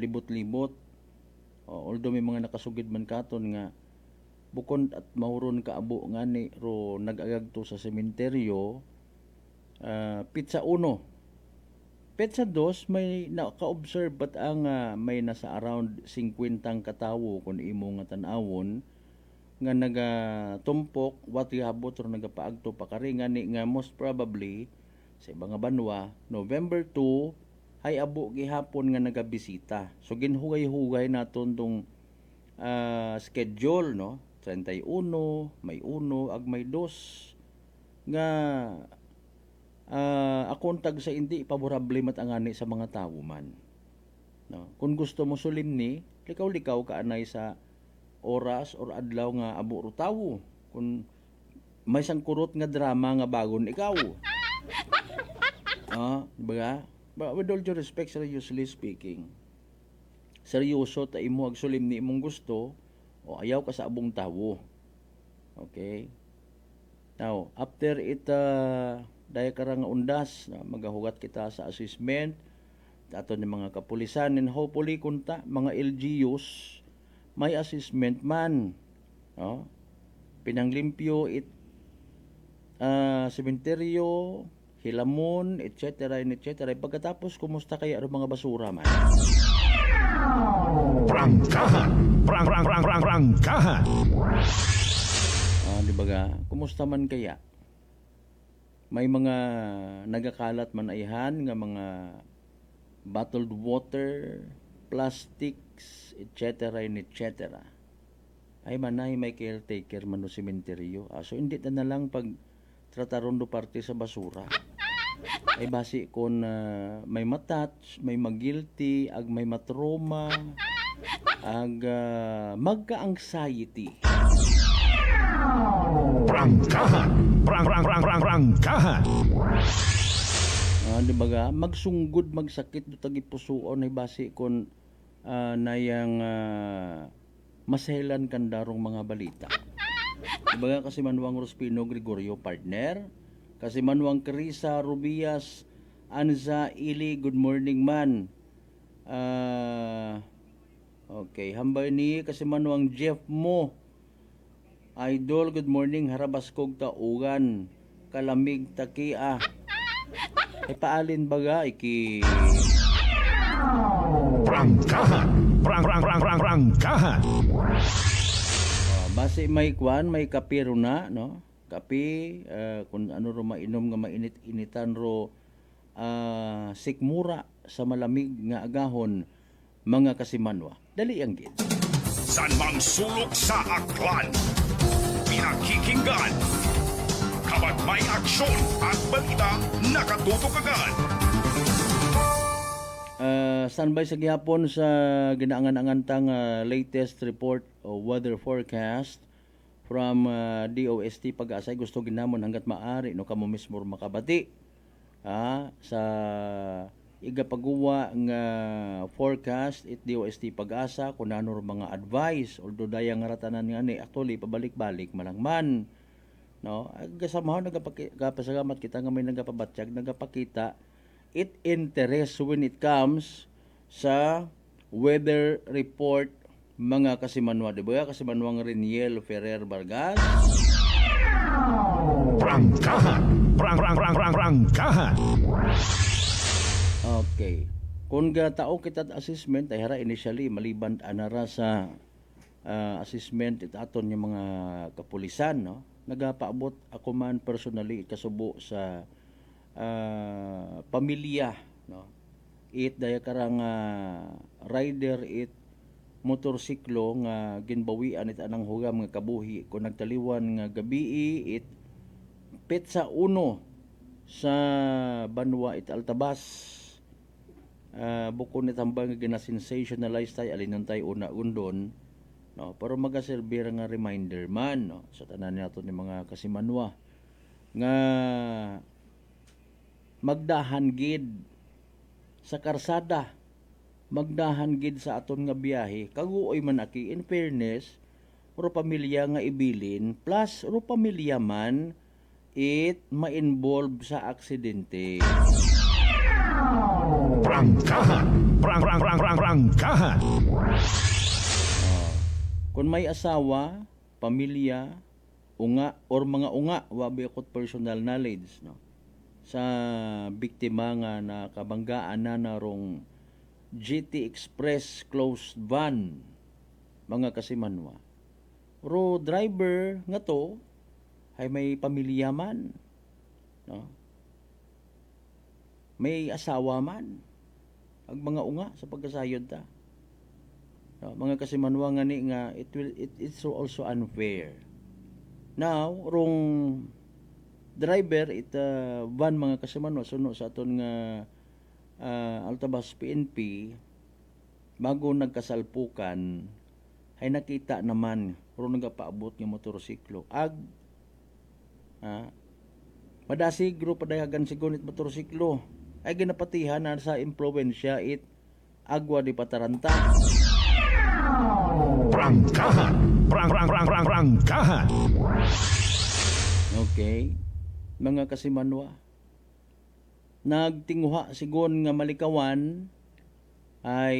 S5: libot-libot Although may mga nakasugid man katon nga bukod at mahuron kaabo nga ni ro nag-agag to sa sementeryo, Pizza 1. Pizza 2 may naka-observe bat ang may nasa around 50 katawo kung imo nga tan-awon nga nagatumpok wati habot ro nagapaagto pa kari nga ni nga most probably sa ibang nga banwa November 2 ay abo gihapon nga nagabisita. So ginhugay-hugay naton tong schedule, no? 31, may 1, ag may 2 nga akong tag sa hindi paborable matangani sa mga tao man. No? Kung gusto mo solemni, likaw-likaw kaanay sa oras or adlaw nga abo ro tawo. Kung may sangkurot nga drama nga bagon ikaw. Diba? But with all due respect, seriously speaking, seryoso ta imo ag solemni imong gusto o ayaw ka sa abong tawo. Okay? Now, after it dahil karang undas, magahugat kita sa assessment, ato ni mga kapulisan, and hopefully kunta, mga LGUs, may assessment man. No? Pinanglimpyo it sementeryo, hilamon, etc. Pagkatapos, kumusta kaya ang mga basura man?
S14: Prangkahan! Prangkahan!
S5: Di ba ga? Kumusta man kaya? May mga nagakalat man ayhan nga mga bottled water, plastics, etc. Ay manay may caretaker man no sementeryo. So hindi na lang pag trataron do parte sa basura. Ay basi kon may matouch, may magilty, ag may matroma, ag magka-anxiety.
S14: Prangkahan! Prangkahan!
S5: Di ba ga? Magsunggod, magsakit, dutagi pusoon, ay basi kon nayang maselan kandarong mga balita. Di ba ga? Kasi Manuang Rospino Gregorio, partner. Kasi Manuang Carissa Rubias Anza Ili, good morning man. Okay, hambay ni kasi Manuang Jeff Mo Idol, good morning. Harabas kog taugan. Kalamig takia. Ay paalin baga iki.
S14: Prangkahan! Prangkahan!
S5: Base may kwan, may kapiro na, no? Kape, kung ano ro mainom nga mainit-initan ro sikmura sa malamig nga agahon mga kasimanwa. Dali ang gid.
S2: San mang sulok sa aklan, pinakikinggan, kapag may aksyon at balita, nakatutok agad.
S5: Standby sa gihapon sa ginaangan-angantang latest report o weather forecast from DOST Pag-asa. Gusto ginamon hanggat maaari no kamo mismo makabati sa igapaguwa nga forecast it DOST Pag-asa kung ano mga advice although dayang ratanan nga ni actually pabalik-balik malangman no kasamahan nagapasalamat kita nga may nagapabatsyag nagapakita it interest when it comes sa weather report mga kasimanwa, di ba? Kasimanwang Reniel Ferrer Vargas.
S14: Prangkahan! Prangkahan!
S5: Okay. Kung tao kita assessment, ay hara initially, maliban anara sa assessment it aton yung mga kapulisan, no? Nagapaabot ako man personally kasubo sa pamilya, no? It daya karang rider it motorsiklo nga ginbawian it anang hugam nga kabuhi kung nagtaliwan nga gabi it Pizza 1 sa Banwa it Altabas bukod ni tambang nga gina-sensationalize tayo alinon tayo una undon no pero magaserbi nga reminder man no sa tanan nato ni mga kasimanwa nga magdahan gid sa karsada, magdahan gid sa aton nga biyahe, kaguoy man aki in fairness, ro pamilya nga ibilin, plus ro pamilya man it ma-involve sa aksidente.
S14: Prangkahan! Prangkahan!
S5: Kung may asawa, pamilya, unga or mga unga, wabi akot personal knowledge, no? Sa biktima nga nakabanggaan na narong GT Express closed van, mga kasimanwa. Pero driver nga to ay may pamilya man, no? May asawa man, ang mga unga sa pagkasayod ta. No, mga kasimanwa nga ni nga it's also unfair. Now, rong driver van mga kasimanwa suno sa aton nga Altabas PNP bago nagkasalpukan ay nakita naman rong nagapaabot nga motorsiklo madasigro padayagan sigunit motorsiklo ay ginapatihan na sa impluwensya agwa di pataranta.
S14: Prangkahan. Prangkahan.
S5: Okay. Mga kasimanwa, nagtinguha sigon nga malikawan ay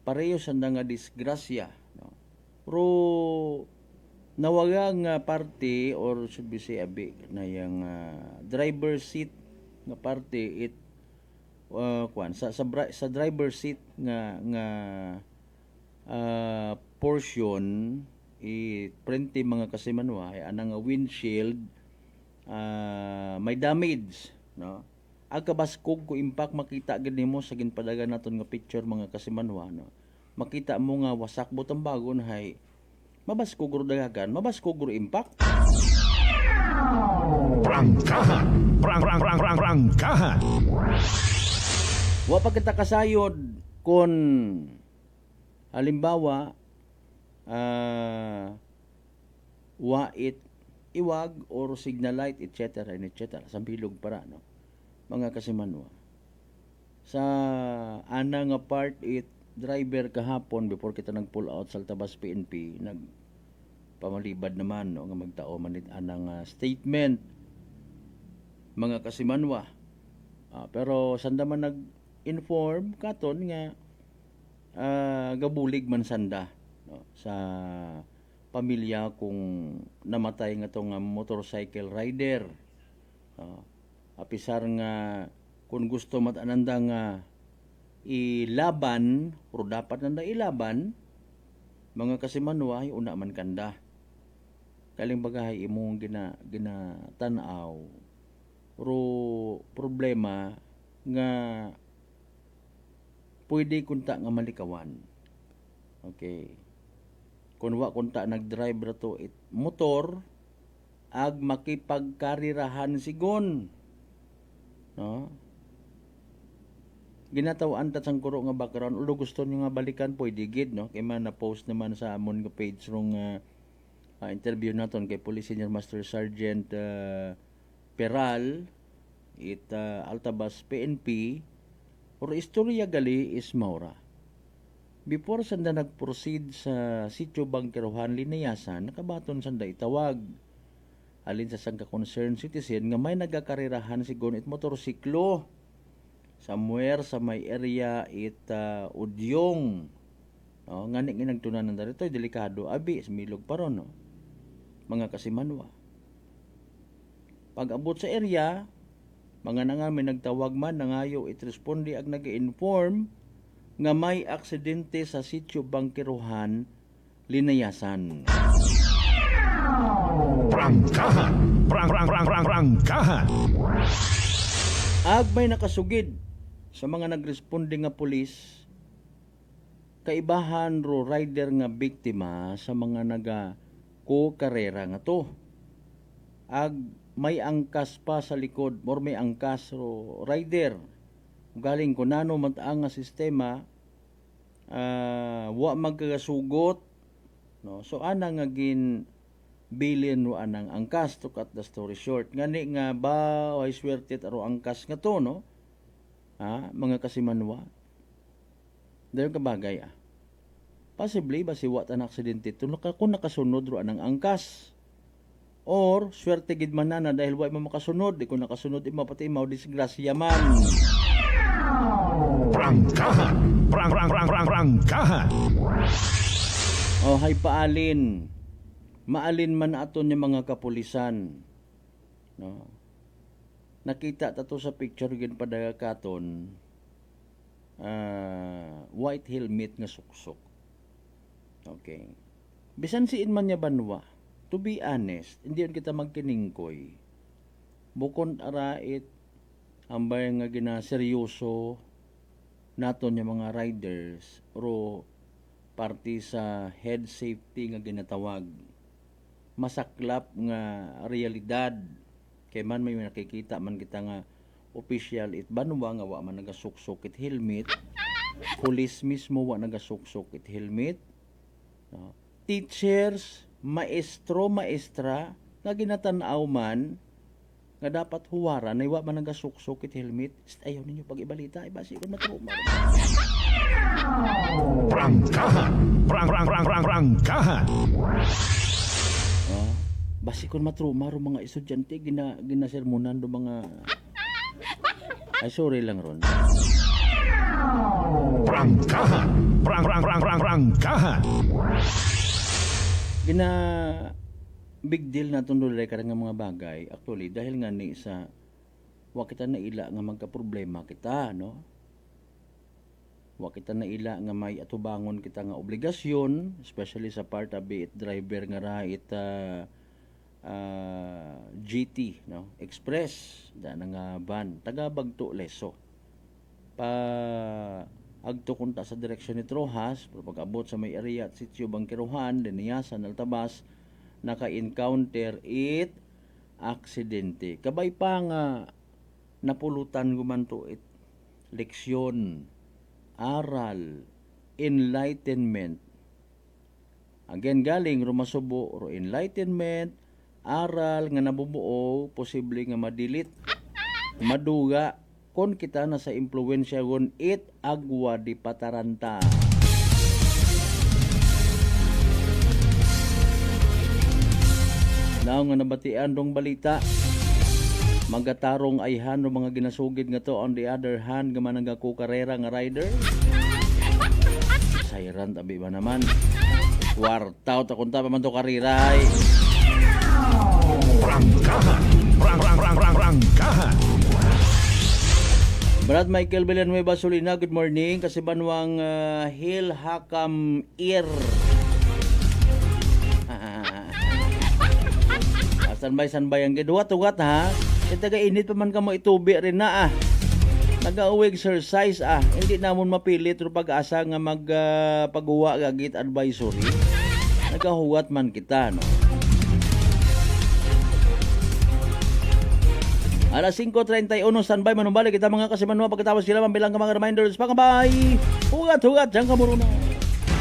S5: pareho sa nga disgrasya, no? Pero nawaga nga parte or should be say abi na yung driver seat nga parte sa driver seat nga portion prente mga kasimanwa ay anang windshield may damage, no? Agkabaskog ko impact makita gid nimo sa ginpadagan naton nga picture mga kasimanwa, no? Makita mo nga wasak butang bagon hay mabaskog ro dagagan, mabaskog ro impact.
S14: Prangkahan. Prangkahan.
S5: Wa pa kita kasayod kon halimbawa wait iwag or signal light etc. sambilog para, no? Mga kasimanwa sa ana nga part driver kahapon before kita nag pull out sa Altabas PNP nagpamalibad naman, no, nga magtao manit anang statement mga kasimanwa. Pero sanda man nag-inform katon nga gabulig man sanda, no, sa pamilya kung namatay nga tong motorcycle rider. Apisar nga kung gusto matananda nga ilaban, pero dapat nanda ilaban, mga kasimanwa, una man kanda. Kaling bagahay imong ginatanaw. Pero problema nga pwede kunta nga malikawan. Okay. Kung wa kunta nag-drive ra to motor ag makipagkarirahan sigon, no? Ginatawaan ta sang kuro nga background ulo gusto niyo nga balikan pwede gid, no? Kay man na post naman sa amon nga page rong interview naton kay Police Senior Master Sergeant Peral Altabas PNP or istorya gali is maura. Before sanda nag-proceed sa sitio Bangkerohan Linayasan, nakabaton sanda itawag alin sa sangka concerned citizen nga may nagakarirahan sigon motorsiklo somewhere sa may area Udyong, no? Ngani nagtunanan dito delikado abi smilog pa ron, no? Mga kasimanwa, pag abot sa area mga nga may nagtawag man nangayo responde ag nag-inform nga may aksidente sa sitio Bangkerohan Linayasan.
S14: Prangkahan. Prangkahan.
S5: Ag may nakasugid sa mga nagresponde nga pulis kaibahan ro rider nga biktima sa mga karera nga to. Ag may angkas pa sa likod or may angkas ro rider. Galing ko nano mataang nga sistema wa magkasugot, no? So ana nga bilin wa anang angkas to cut the story short. Ngani nga ba ay swertet aro angkas nga to, no? Mga kasimanwa. Dayon ka bagay Possibly ba si wa tan aksidente to kung nakasunod ro anang angkas. Or swerte gid man na dahil wa mo makasunod, di ko nakasunod pati mao disgrasya man.
S14: Prangkahan. Prangkahan.
S5: Oh, hay paalin. Maalin man aton yung mga kapulisan. No? Nakita tato sa picture gin padagakaton. White helmet nga suksok. Okay. Bisan siin man niya banwa. To be honest, hindi yun kita magkiningkoy. Bukod arait, ambay nga ginaseryoso naton yung mga riders, pero party sa head safety nga ginatawag. Masaklap nga realidad. Kay man may nakikita man kita nga official it banwa nga wa man nagasuksok it helmet. Police mismo wa nagasuksok it helmet. No? Teachers, maestro, maestra nga ginatanaw man nga dapat huwaran ay wa man nagasuksok it helmet. Ayaw ninyo pag-ibalita ay basi kun matruma.
S14: Prangkahan. Prangkahan.
S5: Basi kun matruma ro mga estudyante ginasermonan do mga ay sorry lang ron.
S14: Prangkahan. Prangkahan.
S5: Gina big deal na itong dulay karang mga bagay. Actually, dahil nga ni sa wa kita na ila nga magka-problema kita, no? Wa kita na ila nga may atubangon kita nga obligasyon, especially sa part of it driver nga rahit GT, no? Express, da nga van, taga Bagto Leso. Pa agto kunta sa direksyon ni Trojas, pero pag-abot sa may area at sitio Bangkiruhan, Deniasan, Altabas, naka-encounter it aksidente. Kabay pa nga napulutan gumanto it leksyon, aral, enlightenment. Again galing rumasubo ro enlightenment, aral nga nabubuo, posible nga madilit, maduga kon kita na sa impluwensya gon it agwa di pataranta. Now nga nabatian dong balita, magatarong ayhan ng mga ginasugid nga to. On the other hand, gaman nga karera nga rider. Sayran tabi ba naman? Wartaw takunta pa man to kariray.
S14: Prangkahan. Prangkahan.
S5: Brad Michael Villanueva Solina, good morning. Kasi banwang Hill Hakam Ear. Sanbay ang giduwat-ugat ha. Itaga init pa man ka mo itubi rin na ah. Nag-awig exercise ah. Hindi namon mapilit ro pag-asa nga paghuwa gagit advisory. Nagahuwat man kita no. Alas 5:31 standby manumbalik kita mga kasimanwa pagkatapos sila mambilang ka mga reminders pangabay. Hugat-hugat dyan ka muna.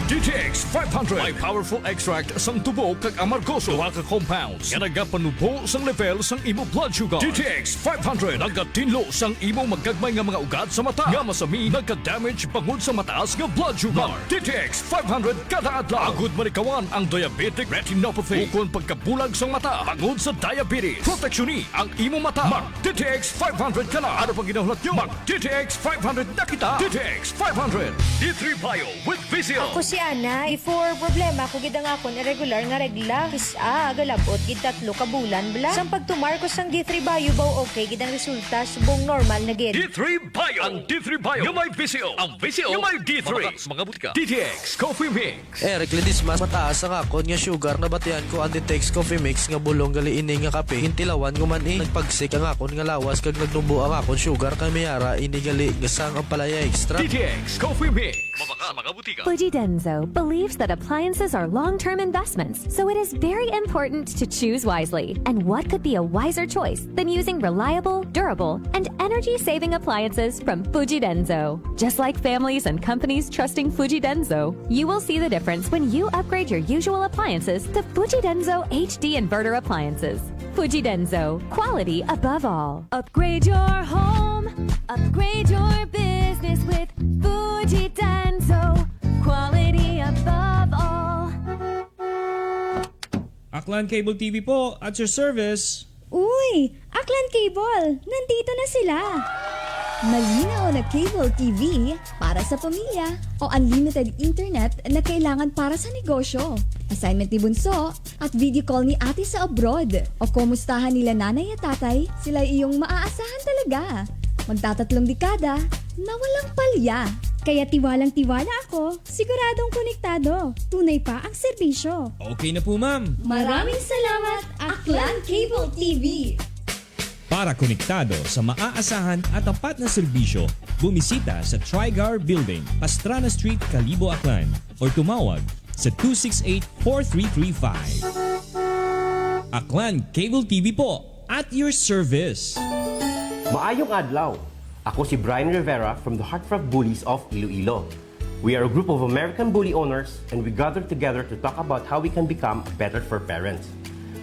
S6: DTX 500 may powerful extract sang tubo kag amargoso duha ka compounds nga nagapanubo sang level sang imo blood sugar. DTX 500 nagatinlo sang imo magagmay nga mga ugat sa mata nga masami nagka-damage bangod sa mataas nga blood sugar. DTX 500 kada adlaw agud manikawan ang diabetic retinopathy ukon pagkabulag sang mata bangod sa diabetes. Proteksyon ang imo mata. Mag DTX 500 kana ano pang ginahulot nyo? Mag DTX 500 na kita. DTX 500 D3 Bio with Vizio.
S20: Ako si Ana, before problema ko gid ang akon irregular nga regla. Kisa galabot gid 3 ka bulan bla. Sang pagtumar ko sang D3 Bio baw okay gid ang resulta subong normal na gid.
S6: D3 Bio. Ang D3 Bio nga may Vizio. Ang Vizio nga may D3. Mga butika. DTX Coffee Mix.
S21: Eric Lidis mas mataas ang akon nga sugar na batian ko ang DTX Coffee Mix nga bulong gali ini nga kape. Hintilawan guman nagpagsik ang akon nga lawas kag nagdumbo ang akon sugar kay mayara ini gali gasang ang palaya extra.
S6: DTX Coffee Mix. Mabaka mga butika.
S10: Fujidenzo believes that appliances are long-term investments, so it is very important to choose wisely. And what could be a wiser choice than using reliable, durable, and energy-saving appliances from Fujidenzo? Just like families and companies trusting Fujidenzo, you will see the difference when you upgrade your usual appliances to Fujidenzo HD inverter appliances. Fujidenzo, quality above all. Upgrade your home, upgrade your business with Fujidenzo. Quality above all.
S8: Aklan Cable TV po, at your service.
S9: Uy! Aklan Cable! Nandito na sila! Malinaw na cable TV para sa pamilya o unlimited internet na kailangan para sa negosyo. Assignment ni Bunso at video call ni ate sa abroad. O kumustahan nila nanay at tatay, sila iyong maaasahan talaga. Magtatatlong dekada na walang palya.
S1: Kaya tiwalang-tiwala ako, siguradong konektado. Tunay pa ang serbisyo.
S8: Okay na po, ma'am.
S9: Maraming salamat, Aklan Cable TV!
S8: Para konektado sa maaasahan at tapat na serbisyo, bumisita sa Trigar Building, Pastrana Street, Calibo, Aklan o tumawag sa 268-4335. Aklan Cable TV po, at your service.
S22: Maayong adlaw! Ako si Brian Rivera from the Heartthrob Bullies of Iloilo. We are a group of American bully owners and we gather together to talk about how we can become better for parents.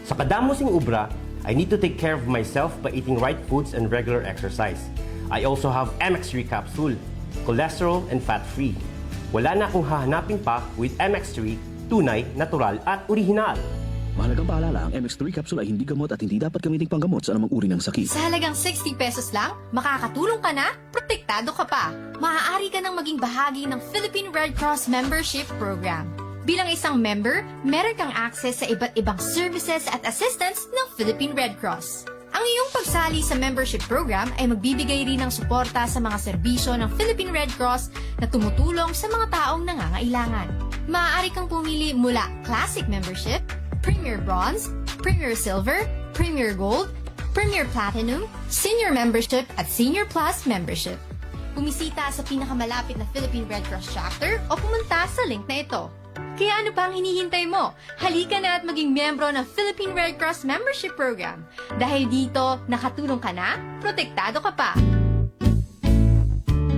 S22: Sa kadamosing ubra, I need to take care of myself by eating right foods and regular exercise. I also have MX3 capsule, cholesterol and fat-free. Wala na akong hahanapin pa with MX3, tunay, natural at orihinal.
S12: Mahalagang paalala, ang MX3 capsule ay hindi gamot at hindi dapat gamiting panggamot sa anumang uri ng sakit.
S13: Sa halagang 60 pesos lang, makakatulong ka na, protektado ka pa. Maaari ka nang maging bahagi ng Philippine Red Cross Membership Program. Bilang isang member, meron kang access sa iba't ibang services at assistance ng Philippine Red Cross. Ang iyong pagsali sa membership program ay magbibigay rin ng suporta sa mga serbisyo ng Philippine Red Cross na tumutulong sa mga taong nangangailangan. Maaari kang pumili mula Classic Membership, Premier Bronze, Premier Silver, Premier Gold, Premier Platinum, Senior Membership at Senior Plus Membership. Bumisita sa pinakamalapit na Philippine Red Cross chapter o pumunta sa link na ito. Kaya ano pa ang hinihintay mo? Halika na at maging miyembro ng Philippine Red Cross Membership Program. Dahil dito, nakatulong ka na, protektado ka pa.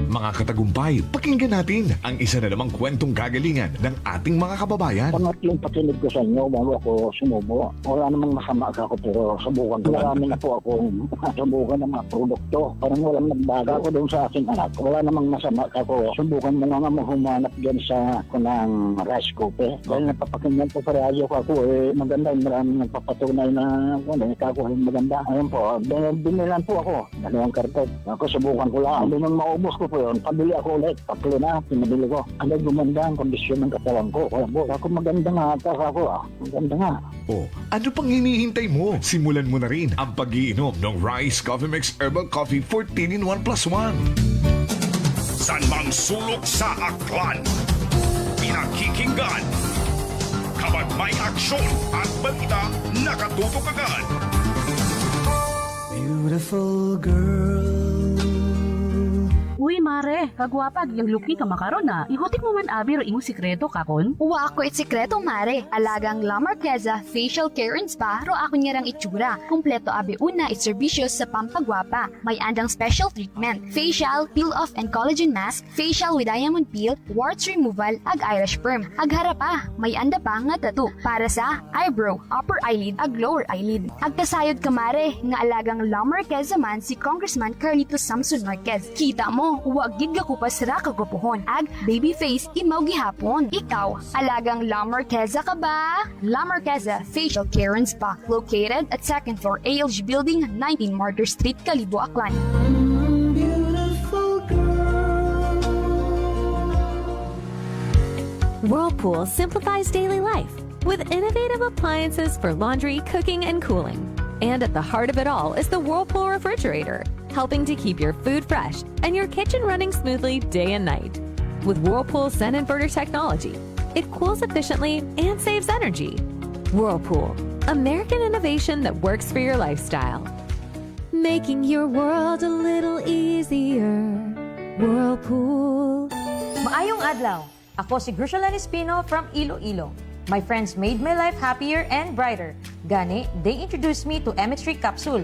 S14: Mga katagumpay, pakinggan natin ang isa na namang kwentong kagalingan ng ating mga kababayan.
S23: Pangatlong pakinig ko sa inyo bago ako sumubo. Wala namang masama ako pero subukan ko. Marami na po akong subukan ng mga produkto. Parang walang nagbaga ako doon sa aking anak. Wala namang masama ako. Subukan mo nga humanap dyan sa kunang rice cooker. Dahil napapakinggan po sa radyo ko ako maganda. Maraming nagpapatunay na ikakuha yung maganda. Ayun po, binilan po ako. Dalawang karton. Ako subukan ko lang. Hindi nang maubos ko po yun. Pabili ako ulit. Tatlo na, pinabili ko. Ano gumanda ang kondisyon ng katawan ko. Wala po. Ako maganda nga ata ako. Maganda nga.
S14: Oh, ano pang hinihintay mo? Simulan mo na rin ang pag-iinom ng Rice Coffee Mix Herbal Coffee 14 in 1 plus 1.
S6: San mang sulok sa Aklan, pinakikinggan. Kapag may aksyon at balita, nakatutok agad.
S24: Beautiful girl.
S25: Uy, mare, kagwapag yung luki ka makaroon na. Ihutik mo man abi ro imong sikreto kakon.
S26: Uwa ako sikreto, mare. Alagang La Marqueza Facial Care and Spa ro ako niyarang itsura. Kumpleto abi una itserbisyo sa pampagwapa. May andang special treatment. Facial, peel-off and collagen mask, facial with diamond peel, warts removal, ag eyelash perm. Ag harapa, may anda pa nga tattoo para sa eyebrow, upper eyelid, ag lower eyelid. Ag kasayod ka, mare, nga alagang La Marqueza man si Congressman Carlito Samson Marquez. Kita mo, huwag gid ka kupas ra kagupuhon. Ag baby face imaw gihapon. Ikaw, alagang La Marqueza ka ba? La Marqueza Facial Care and Spa, located at 2nd floor ALG Building, 19 Martyr Street, Calibo, Aklan.
S10: Whirlpool simplifies daily life with innovative appliances for laundry, cooking, and cooling. And at the heart of it all is the Whirlpool refrigerator, helping to keep your food fresh and your kitchen running smoothly day and night. With Whirlpool Sun Inverter technology, it cools efficiently and saves energy. Whirlpool, American innovation that works for your lifestyle. Making your world a little easier. Whirlpool.
S20: Maayong adlaw. Ako si Grushalan Espino from Iloilo. My friends made my life happier and brighter. Gani, they introduced me to MX3 capsule.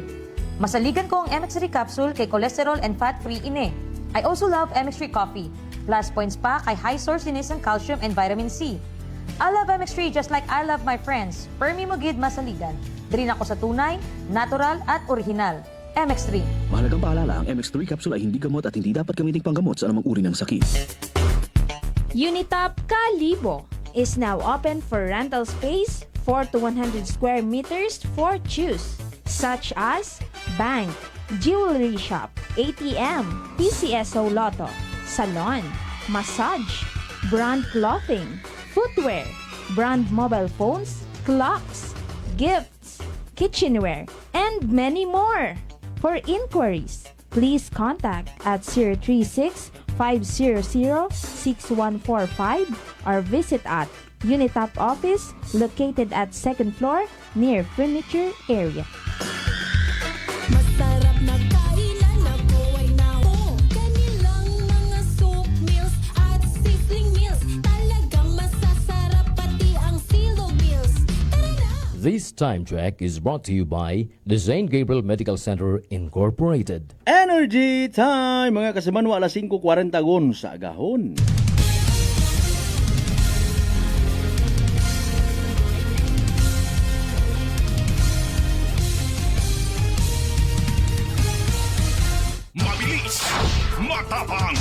S20: Masaligan ko ang MX3 capsule kay cholesterol and fat-free ine. I also love MX3 coffee. Plus points pa kay high source din isang calcium and vitamin C. I love MX3 just like I love my friends. Permi mo gid masaligan. Diri ako sa tunay, natural at original. MX3.
S12: Mahalagang paalala, ang MX3 capsule ay hindi gamot at hindi dapat gamiting panggamot sa anumang uri ng sakit.
S1: Unitop Calibo is now open for rental space 4 to 100 square meters for choose, such as bank, jewelry shop,
S3: ATM, PCSO Lotto, salon, massage, brand clothing, footwear, brand mobile phones, clocks, gifts, kitchenware, and many more. For inquiries, please contact at 036-500-6145 or visit at Unitap office located at 2nd floor near furniture area.
S4: Masarap na kainan ako ay nao. Kanilang mga soup meals at sizzling meals. Talagang masasarap pati ang silog meals. Tara na!
S19: This time check is brought to you by the St. Gabriel Medical Center Incorporated.
S5: Energy time! Mga kasimanwa, alas 5:40 sa agahon.
S6: Mabilis, matapang,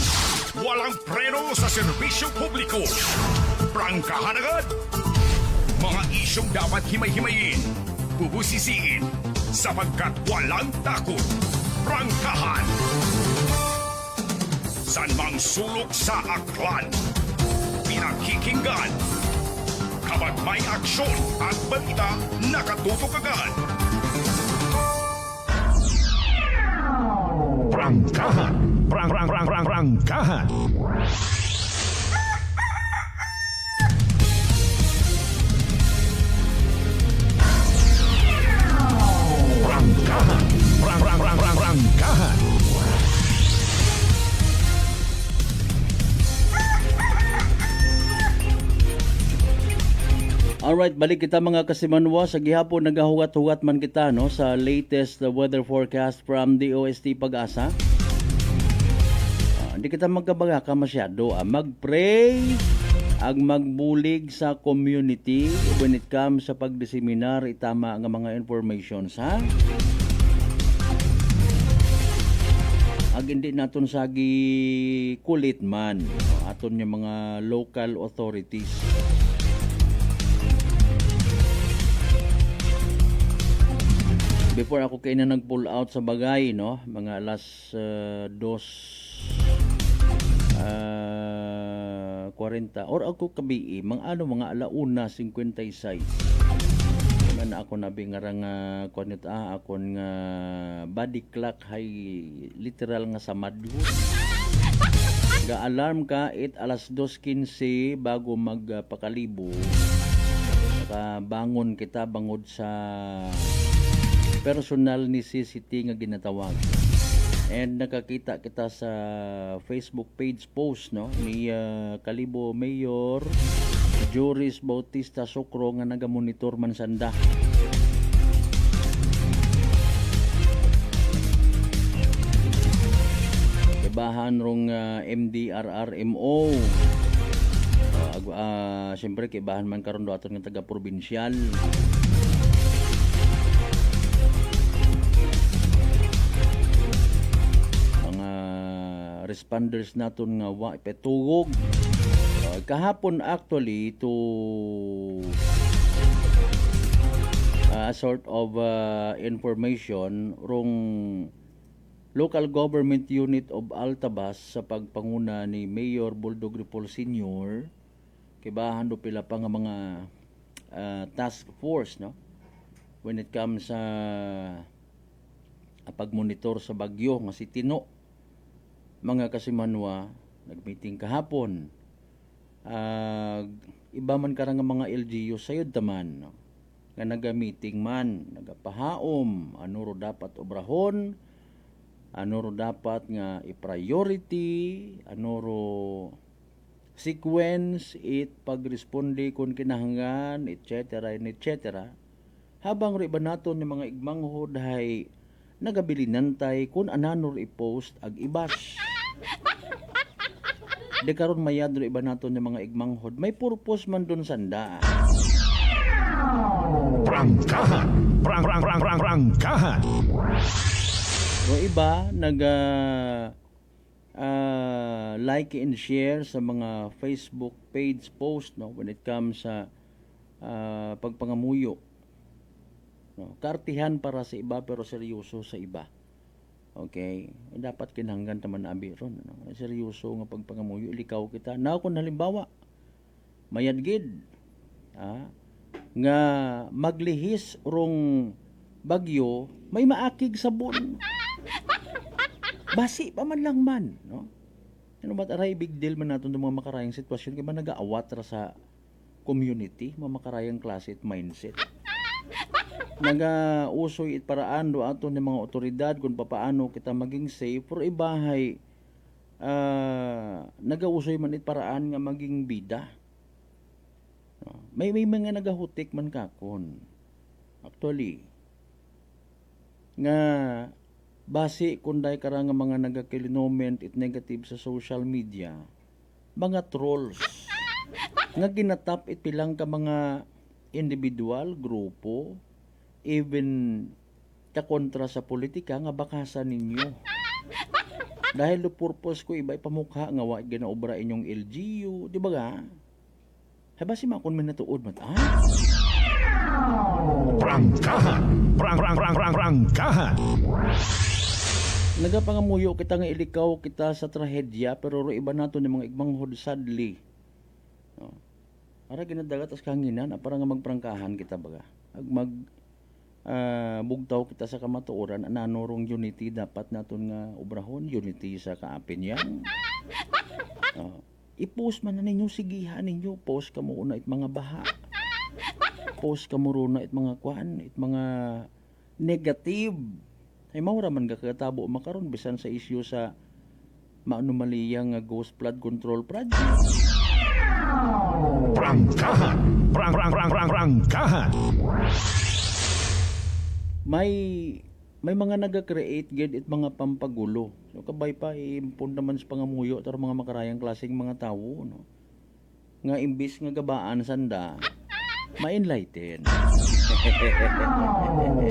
S6: walang preno sa serbisyo publiko. Prangkahan agad. Mga isyong dapat himay-himayin, bubusisiin, sapagkat walang takot. Prangkahan. San mang sulok sa aklan, pinakikinggan. Kapag may aksyon at balita, nakatutok agad. Prangkahan. Prangkahan. Prangkahan.
S5: Alright, balik kita mga kasimanwa. Sa gihapon nagahugat-hugat man kita no sa latest weather forecast from DOST Pag-asa. Hindi kita magkabaga ka masyado. Mag-pray ag magbulig sa community when it comes sa pagdiseminar itama nga mga informations ha. Ag hindi naton sagi kulit man aton yung mga local authorities. Before ako kayo na nag-pull out sa bagay, no? Mga alas 2:40 or ako kabi mga alauna 56. Na ako nabi nga kunit akon nga body clock hay literal nga samad. Ga-alarm ka it alas 2:15 bago magpakalibo. Saka bangon kita bangod sa personal necessity nga ginatawag. And nakakita kita sa Facebook page post no ni Kalibo Mayor Joris Bautista Sokro nga nagamonitor man sanda. Ibahan rong MDRRMO. Siyempre kibahan man karon do aton nga taga probinsyal. Responders naton nga wa petugog. Kahapon actually to sort of information rong local government unit of Altabas sa pagpanguna ni Mayor Buldog Ripol Sr. Kibahan do pila pa nga mga task force no when it comes sa pagmonitor sa bagyo nga si Tino. Mga kasimanwa, nag-meeting kahapon. Iba man karang mga LGU sayod taman. No? Nga naga-meeting man, nagapahaom, ano ro dapat obrahon, ano ro dapat nga i-priority, ano ro sequence, pag-responde kung kinahanglan, etc. Habang ro iba naton ng mga igmanghod hay nagabilinantay kung anano i-post ag ibas. De karon mayadro iba naton ng mga igmanghod may purpose man dun sanda.
S6: Prangkahan. Prangkahan.
S5: So iba like and share sa mga Facebook page post no when it comes sa pagpangamuyo. No, kartihan para sa iba pero seryoso sa iba. Okay, dapat kinahanggan taman abi ron, ano? Seryoso nga pagpangamuyo ilikaw kita. Now kung halimbawa mayadgid nga maglihis rong bagyo, may maakig sabon. Basi pa man lang man, no? Ano ba't aray big deal man natin ng mga makarayang sitwasyon kaya man nag-aawat ra sa community, mga makarayang klase at mindset. Nag-usoy it paraan do ato ng mga otoridad kung papaano kita maging safe, pero ibahay nag-usoy man it paraan nga maging bida. No? May mga nagahutik man kakon. Actually, nga base kunday karang nga mga nagakilinoment it negative sa social media, mga trolls nga ginatap it pilang ka mga individual, grupo, even kontra sa politika nga bakasan ninyo. Dahil the purpose ko iba ipamukha nga wa ginaobra inyong LGU, di ba ga? Haba si makon man natuod man.
S14: Prangkahan! Prangkahan!
S5: Nagapangamuyo kita nga ilikaw kita sa trahedya, pero ro iba nato ni mga igmanghod sadly. No? Ara ginadagat as kahanginan, para nga magprangkahan kita baga. Bugtaw kita sa kamatuoran, ananorong unity dapat naton nga obrahon, unity sa kaapin yan. I-post man na ninyo, sigihan ninyo, post ka mo una it mga baha. Post ka mo runa it mga kuan, it mga negative. Ay maura man kakatabo makaron bisan sa issue sa maanumaliyang ghost flood control project.
S14: Prangkahan! Prangkahan!
S5: May mga naga-create gid it mga pampagulo. So kabay pa impon naman sa pangamuyo tar mga makarayang klaseng mga tawo, no. Nga imbis nga gabaan sanda, ma-enlighten.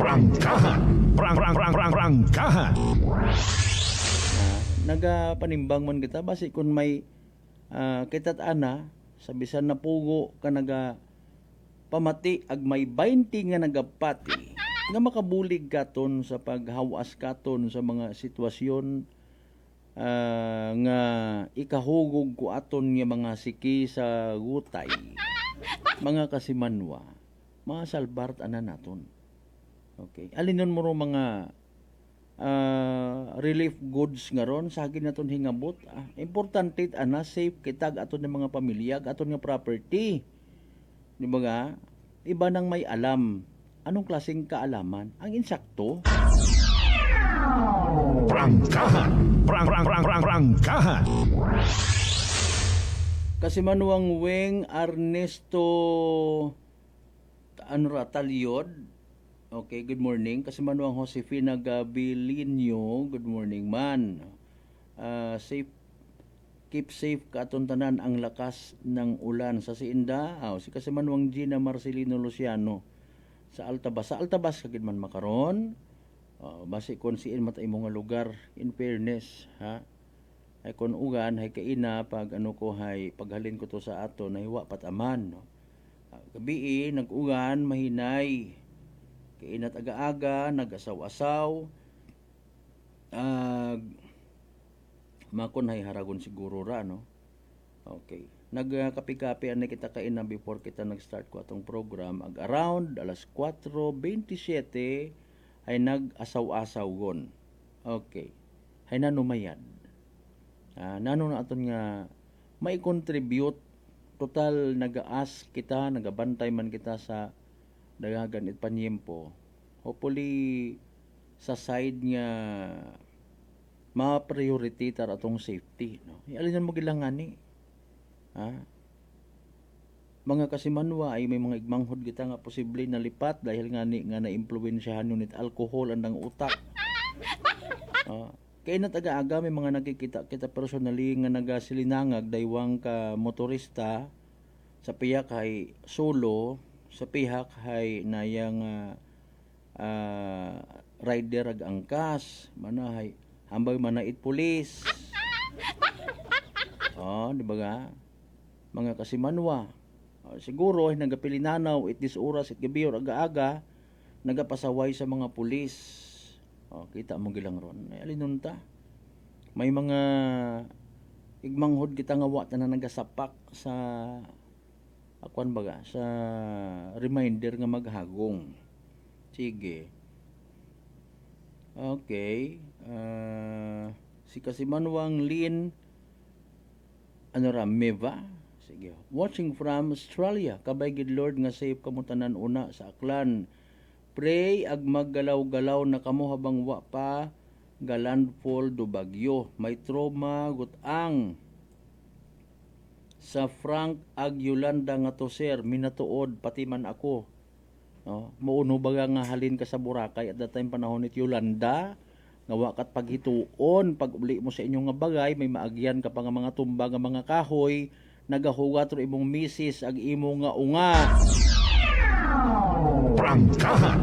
S14: Prangkahan! Prangkahan!
S5: Nagapanimbang man kita basi kung may kitat ana sa bisan na pugo ka naga pamati ag may 20 nga nagapati nga makabulig katon sa paghawas katon sa mga sitwasyon nga ikahugog ko aton nga mga siki sa gutay, mga kasimanwa, mga salbart ana naton. Okay, alinon mo ro mga relief goods nga ron sa akin naton hingabot. Importante ana safe kitag aton ng mga pamilya, aton nga property. Di ba ga? Iba nang may alam. Anong klaseng kaalaman? Ang insakto.
S14: Prangkahan! Prangkahan!
S5: Kasi manuang Weng Ernesto Talyod. Okay, good morning. Kasi manuang Josefina Gabilinyo, good morning man. Keep safe katon tanan ang lakas ng ulan sa Siinda. Si kasi manuang Gina Marcelino Luciano sa Altabas. Sa Altabas kagid man makaron. Basi kon siin matay mo nga lugar, in fairness, ha. Ay kon ugan hay kaina pag ano ko hay paghalin ko to sa ato nahiwa pataman, no. Gabi nag-ugan mahinay. Kainat aga-aga, nag-asaw-asaw. Makon hay haragon siguro ra, no. Okay. Nagkapi-kapi ani kita kaina before kita nag-start ko atong program. Around alas 4:27 ay nag-asaw-asaw gon. Okay. Hay nanumayad. Nano na aton nga may contribute total nagaas kita, nagabantay man kita sa daghagan it panyempo. Hopefully sa side nga ma-priority tar atong safety, no. Alinan mo gilangani. Mga kasimanwa ay may mga igmanghod kita nga posible nalipat dahil ngani nga na-impluwensyahan nunit alcohol andang utak. Kaya na taga-aga may mga nakikita kita personally nga nagasilinangag daywang ka motorista sa piyak hay solo, sa pihak hay nayang rider ag angkas, manahay hambay manait pulis. Di ba ga? Mga kasimanwa. Siguro ay nagapilinanaw it this oras it gabi or aga-aga nagapasaway sa mga pulis. Kita mo gilang ron. Alinunta. May mga igmanghod kita nga wa na nagasapak sa akuan baga sa reminder nga maghagong. Sige. Okay. Si Kasimanwang Lin Meva. Sige. Watching from Australia. Kabay gid Lord nga safe kamo tanan una sa Aklan. Pray ag maggalaw-galaw na kamo habang wa pa galandfall do bagyo. May trauma gutang sa Frank ag Yolanda nga to sir, minatuod pati man ako. No, mauno baga nga halin ka sa Boracay at that time panahon ni Yolanda nga wa kat paghituon pag uli mo sa inyong nga bagay may maagyan ka pa nga mga tumba nga mga kahoy nagahugat ro imong misis ag imo nga unga.
S14: Prangkahan.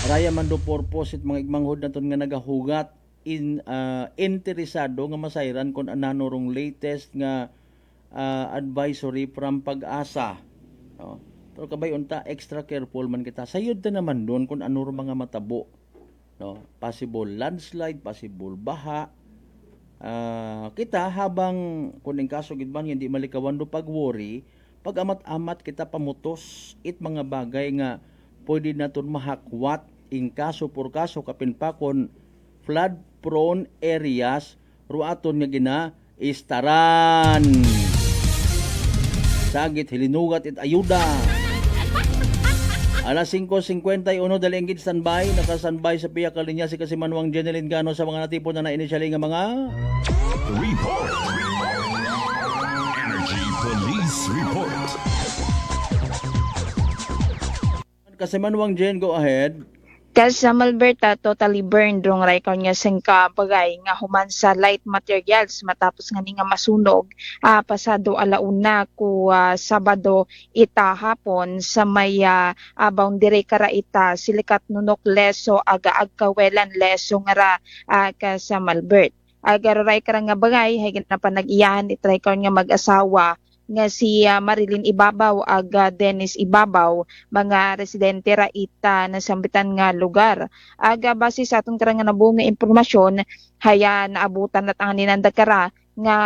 S5: Raya man do purpose it mga igmanghod naton nga nagahugat interesado nga masayran kon anano rong latest nga advisory from Pag-asa. No? Pero kabay unta extra careful man kita. Sayod ta naman doon kung ano rong mga matabo. No? Possible landslide, possible baha. Kita habang kuning kaso gid man hindi malikawan do pag-worry, pag amat-amat kita pamutos it mga bagay nga pwede naton mahakwat in kaso por kaso kapinpakon flood prone areas ruaton nga gina istaran. Sagit hilinugat it ayuda. Alas 5:51 dalinggid standby, naka-standby sa piya ka linya si Kasimanwang Jeneline Gano sa mga natipon na na-initially nga mga
S14: Report. Energy Police Report.
S5: Kasimanwang Jen, go ahead.
S7: Kasi sa Malberta, totally burned rong record nga sing kabagay nga human sa light materials matapos nga ni nga masunog pasado alauna ku Sabado ita hapon sa may boundary kara ita Silikat Nunok Leso aga agkawelan Leso nga ka sa Malbert. Agaray kara nga bagay higit na panag-iyahan itry ko nga mag-asawa nga si Marilyn Ibabaw ag Dennis Ibabaw mga residente ra ita na sambitan nga lugar. Aga base sa atong karang nga nabuong nga impormasyon haya naabutan at ang ninanda kara nga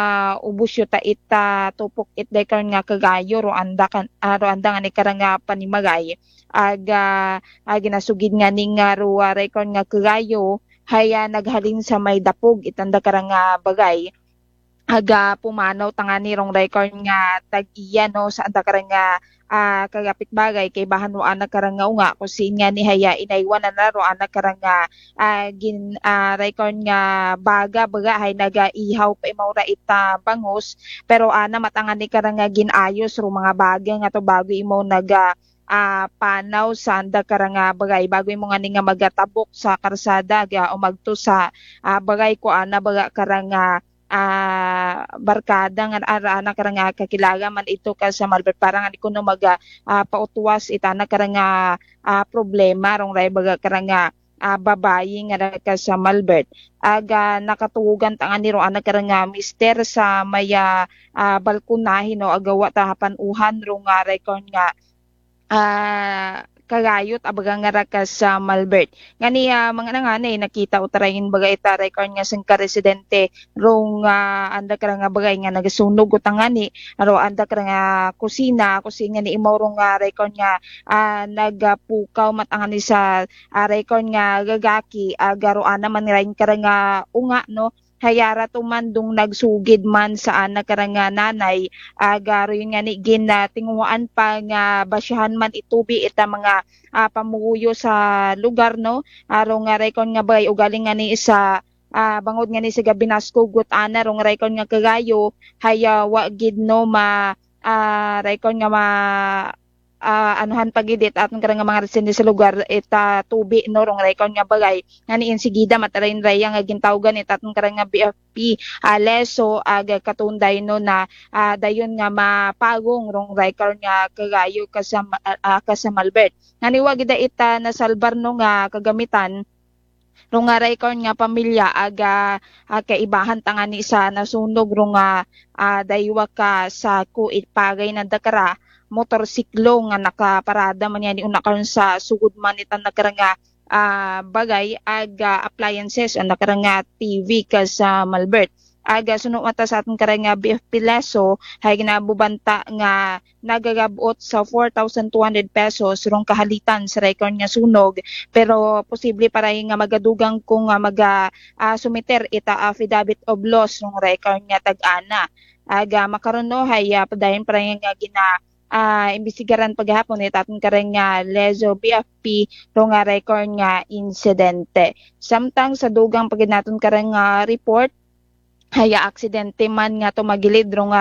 S7: ubos yu ta ita tupok it dekar nga kagayo ro anda nga ni karang nga panimagay aga ginasugid nga ning ro record nga kagayo haya naghalin sa may dapog itanda karang nga bagay. Aga pumanaw tangani rong record nga tag-iya no sa anta karang nga kagapit bagay kay bahan ro anak karang nga unga kusin nga ni haya inaywan na ro anak karang nga record nga baga hay nagaihaw pa imaw ra ita bangos pero ana matangani karang nga ginayos ro mga baga nga to bago imo naga panaw sa anda karang nga bagay bago imo nga ni nga magatabok sa karsada aga o magto sa bagay ko ana baga karang nga barkada nga ana karang nga kakilaga man ito ka sa Malbert parang ko no maga pautuwas ita na karang nga problema rong ray baga karang nga babayi nga ka sa Malbert aga nakatuugan tangan ni ro ana karang nga mister sa maya balkonahin no agawa ta hapan-uhan rong record nga kagayot abaga nga raka sa Malbert. Ngani mga nanganay nakita utarayin baga ita record nga sing ka-residente rong anda kara nga bagay nga nagasunog utangani aro anda kara nga kusina ni imaw rong record nga nagapukaw matangani sa record nga gagaki agaro ana man rain kara nga unga no hayara tumandong nagsugid man sa anak karang nanay agaro yun nga ni ginatinguan pa nga basyahan man itubi ita mga pamuyo sa lugar no aro nga rekon nga bagay ugaling nga ni isa bangod nga ni sa Gabinasco gut ana rong rekon nga kagayo haya wa gid no ma rekon nga ma anuhan pagidit atong karang mga residente sa lugar ita tubi no rong record nga bagay nga ni insigida matarayin raya nga gintawgan ita atong karang nga BFP Leso aga katunday no na dayon nga mapagong rong record nga kagayo ka sa Malbert nganiwa gid ita nasalbar no nga kagamitan rong nga record nga pamilya aga kaibahan tangani sa nasunog rong daywa ka sa kuit pagay na dakara motorsiklo nga nakaparada man yan una karon sa sugod man ita nakaranga bagay appliances ang nakaranga TV kas sa Malbert. Sunod mata sa ating karang BFP Leso hay ginabubanta nga nagagabot sa 4,200 pesos rong kahalitan sa record nga sunog, pero posible para nga magadugang kung sumiter ita affidavit of loss rong record nga tag-ana. Makaroon no hay padayon para nga imbestigaran paghapon ating karang Leso BFP rong record nga insidente. Samtang sa dugang pagid naton karang report haya aksidente man nga tumagilid rong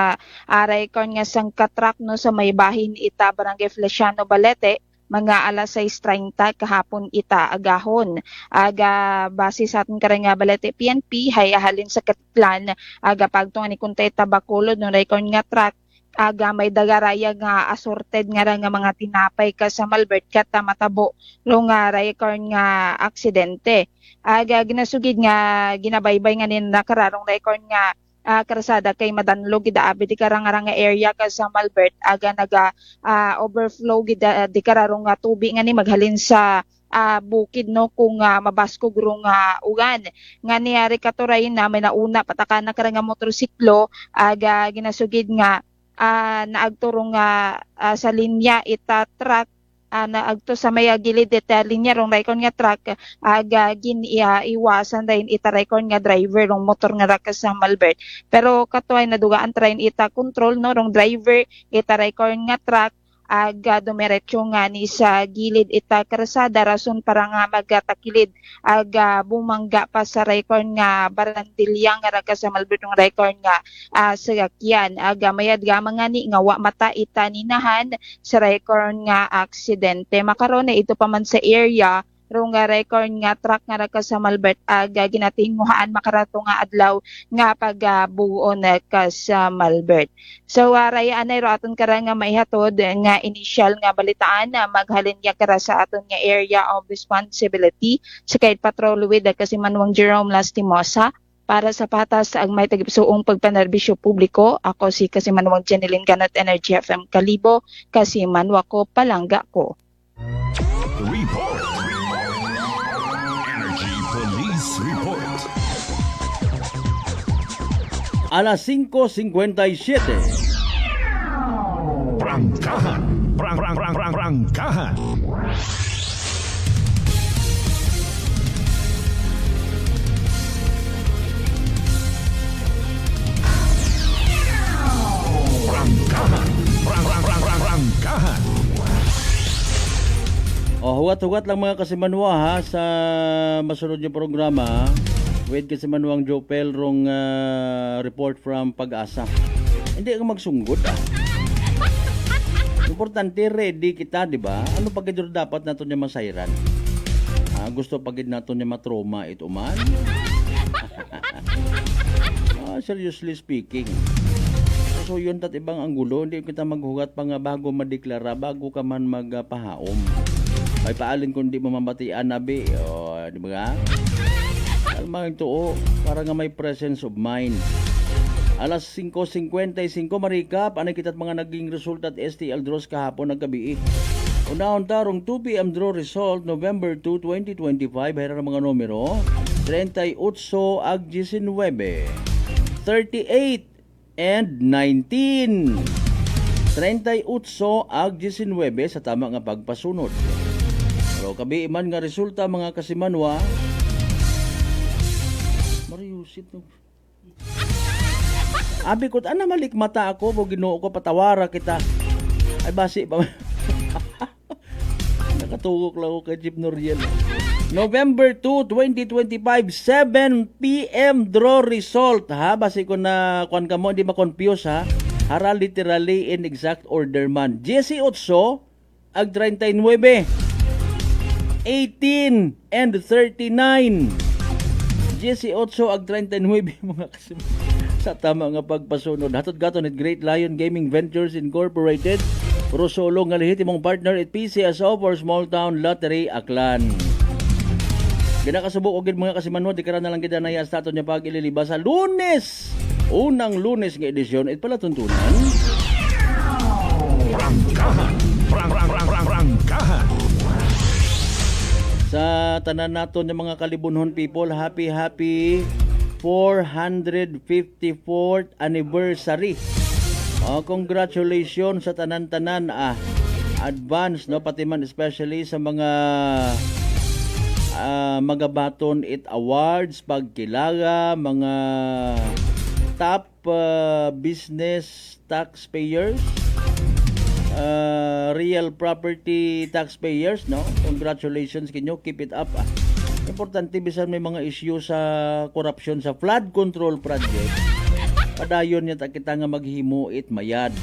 S7: record nga sangkatrak no sa may bahin ita Barangay Feliciano Balete mga alas 6:30 kahapon ita agahon. Base sa ating karang Balete PNP haya halin sa Katiklan pagtong ni kuntay Tabacolod no record nga truck may dagaraya nga assorted nga mga tinapay ka sa Malbert kata matabo rong record nga aksidente. Ginasugid nga ginabaybay nga nin nakararong record nga karasada kay madanlog gidaabi di karang area ka sa Malbert overflow di kararong tubig nga ni maghalin sa bukid no kung mabaskog rong ugan nga niyari katuray na may nauna pataka na karang motorsiklo ginasugid nga naagturong sa linya ita truck naagto sa may gilid ita linya rong record nga truck iwasan rin ita record nga driver rong motor nga rakas sa Malbert, pero katuay nadugaan train ita control no rong driver ita record nga truck dumiretso nga ni sa gilid ita karasada rason para nga magatakilid bumangga pa sa record nga barandilyang nga rakas sa Malbert ng record nga sagakyan mayad nga ni nga wa mata ita ninahan sa record nga aksidente. Makaron ito pa man sa area rong record nga truck nga rakas sa Malbert ginatinguhaan makarato nga adlaw nga pagbuon ka sa Malbert. So rayaan ay ro aton karang nga maihatod nga initial nga balitaan na maghalin nga kara sa aton nga area of responsibility sa Kite Patrol with kasi Manuang Jerome Lastimosa. Para sa patas ang may tagipsuong pagpanerbisyo publiko, ako si kasi Manuang Janeline Ganat Energy FM Kalibo, kasi Manwa ko palangga ko.
S14: Report. Energy Police Report.
S5: Alas 5:57.
S14: Prangkahan. Prangkahan. Prangkahan.
S5: Huwat-huwat lang mga kasimanwa ha sa masunod yung programa with kasimanwang Jopel rong report from Pag-asa. Hindi ka magsunggod Importante ready kita, di ba? Ano pagid dapat nato niya masayran? Gusto pagid nato niya matroma ito man. Seriously speaking. So yun tat ibang anggulo, hindi kita maghugat pa nga bago madeklara, bago ka man magpahaom. Ay paalin kung di mo mamatian nabi, di ba? Kalma ito, para nga may presence of mind. Alas 5:55 marikap, anay kita't mga naging resulta at STL draws kahapon ng gabi. Unahon tarong 2 p.m. draw result, November 2, 2025, hera ng mga numero, 38 ag 19, 38 and 19. 38 ag 19 sa tama nga pagpasunod. Pero kabi man nga resulta mga kasimanwa, mariusit no. Abi ko, malik mata ako, bo ginoo ko, patawara kita. Ay basi ba? Nakatugok lang ako kay Jeep Noriel. November 2, 2025, 7 p.m. draw result. Ha? Basi ko na, kuan ka mo, hindi ma-confuse ha. Hara literally in exact order man. 18, ag 39. 18 and 39. 18 ag 39 mga kasimanwa. Sa tama nga pagpasunod. Hatod gaton at Great Lion Gaming Ventures Incorporated. Rosolo nga lehitimong partner at PCSO for Small Town Lottery Aklan. Ginakasubok og mga kasimanwa, di kara na lang kita naya stato niya pag ililiba sa Lunes. Unang Lunes nga edisyon, it pala tuntunan. tanan naton ng mga kalibunhon people, happy 454th anniversary. Congratulations sa tanan-tanan advance no, pati man especially sa mga magabaton it awards, pagkilala, mga top business taxpayers, real property taxpayers, no? Congratulations kinyo, keep it up. Importante bisan may mga issue sa corruption sa flood control project. Padayon niya kita nga maghimuit mayad.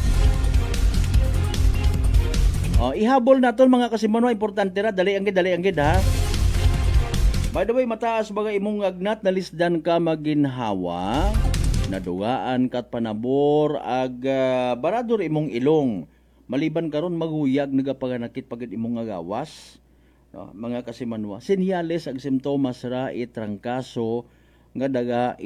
S5: Ihabol naton mga kasimanwa, importante ra, dali ang gid ha. By the way, mataas bagay imong agnat na lisdan ka maginhawa, nadugaan kat panabor ag barador imong ilong. Maliban karon maghuyag nagapaganakit pagid imong gawas. No, mga kasimanwa, senyales ag simptomas ra trangkaso nga daga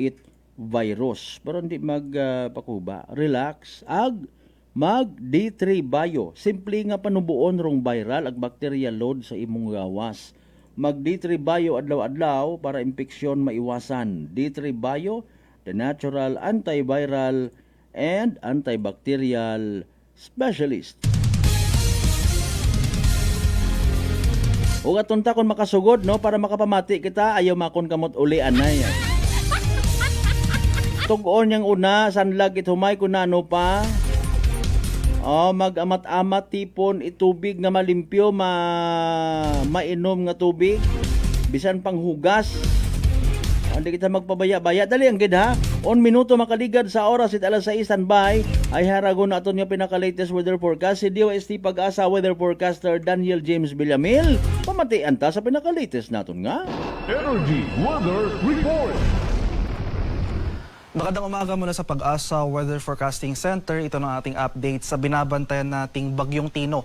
S5: virus. Pero hindi magpakuba, relax ag mag D3 Bio. Simple nga panubuon rong viral ag bacterial load sa imong gawas. Mag D3 Bio adlaw-adlaw para impeksyon maiwasan. D3 Bio, the natural antiviral and antibacterial specialist. Ug aton ta kon makasugod no, para makapamati kita, ayaw makon kamot uli anay. Tug-on yang una sanlag humay kunano pa. Mag-amat-amat tipon itubig nga malimpyo, mainom nga tubig, bisan pang hugas. Hindi kita magpabaya-baya. Dali ang gid ha. 1 minuto makaligad sa oras at alas 6 standby ay haragon na aton nga pinaka-latest weather forecast. Si DOST Pag-asa weather forecaster Daniel James Villamil. Pamatian ta sa pinaka-latest naton nga
S2: Energy Weather Report.
S11: Magandang umaga mula sa Pag-asa Weather Forecasting Center. Ito na ating update sa binabantayan nating Bagyong Tino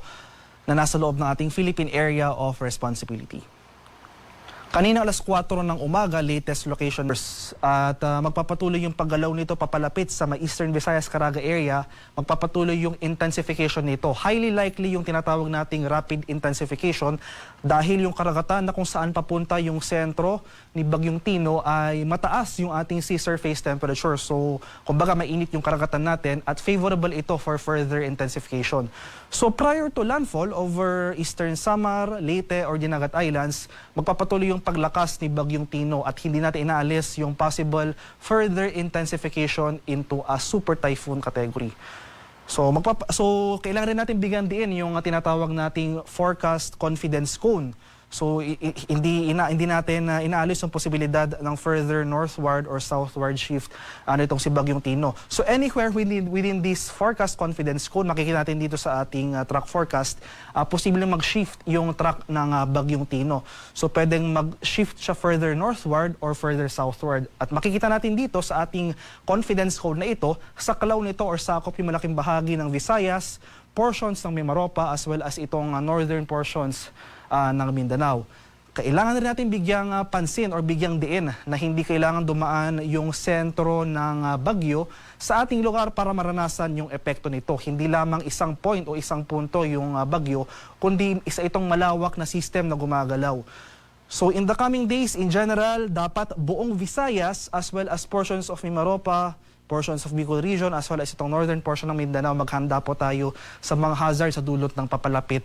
S11: na nasa loob ng ating Philippine Area of Responsibility. Kanina alas 4 ng umaga, latest location at magpapatuloy yung paggalaw nito papalapit sa may Eastern Visayas, Caraga area. Magpapatuloy yung intensification nito. Highly likely yung tinatawag nating rapid intensification dahil yung karagatan na kung saan papunta yung sentro ni Bagyong Tino ay mataas yung ating sea surface temperature. So, kumbaga mainit yung karagatan natin at favorable ito for further intensification. So, prior to landfall over Eastern Samar, Leyte, or Dinagat Islands, magpapatuloy yung paglakas ni Bagyong Tino at hindi natin inaalis yung possible further intensification into a super typhoon category. So kailangan rin natin bigyan din yung tinatawag nating forecast confidence cone. So hindi natin inaalis yung posibilidad ng further northward or southward shift itong si Bagyong Tino. So anywhere within this forecast confidence cone, makikita natin dito sa ating track forecast, posibleng mag-shift yung track ng Bagyong Tino. So pwedeng mag-shift siya further northward or further southward. At makikita natin dito sa ating confidence cone na ito, sa kalaw nito or sakop yung malaking bahagi ng Visayas, portions ng Mimaropa as well as itong northern portions ng Mindanao. Kailangan rin natin bigyang pansin or bigyang diin na hindi kailangan dumaan yung sentro ng bagyo sa ating lugar para maranasan yung epekto nito. Hindi lamang isang point o isang punto yung bagyo, kundi isa itong malawak na system na gumagalaw. So in the coming days, in general, dapat buong Visayas as well as portions of Mimaropa, portions of Bicol region as well as itong northern portion ng Mindanao, maghanda po tayo sa mga hazard sa dulot ng papalapit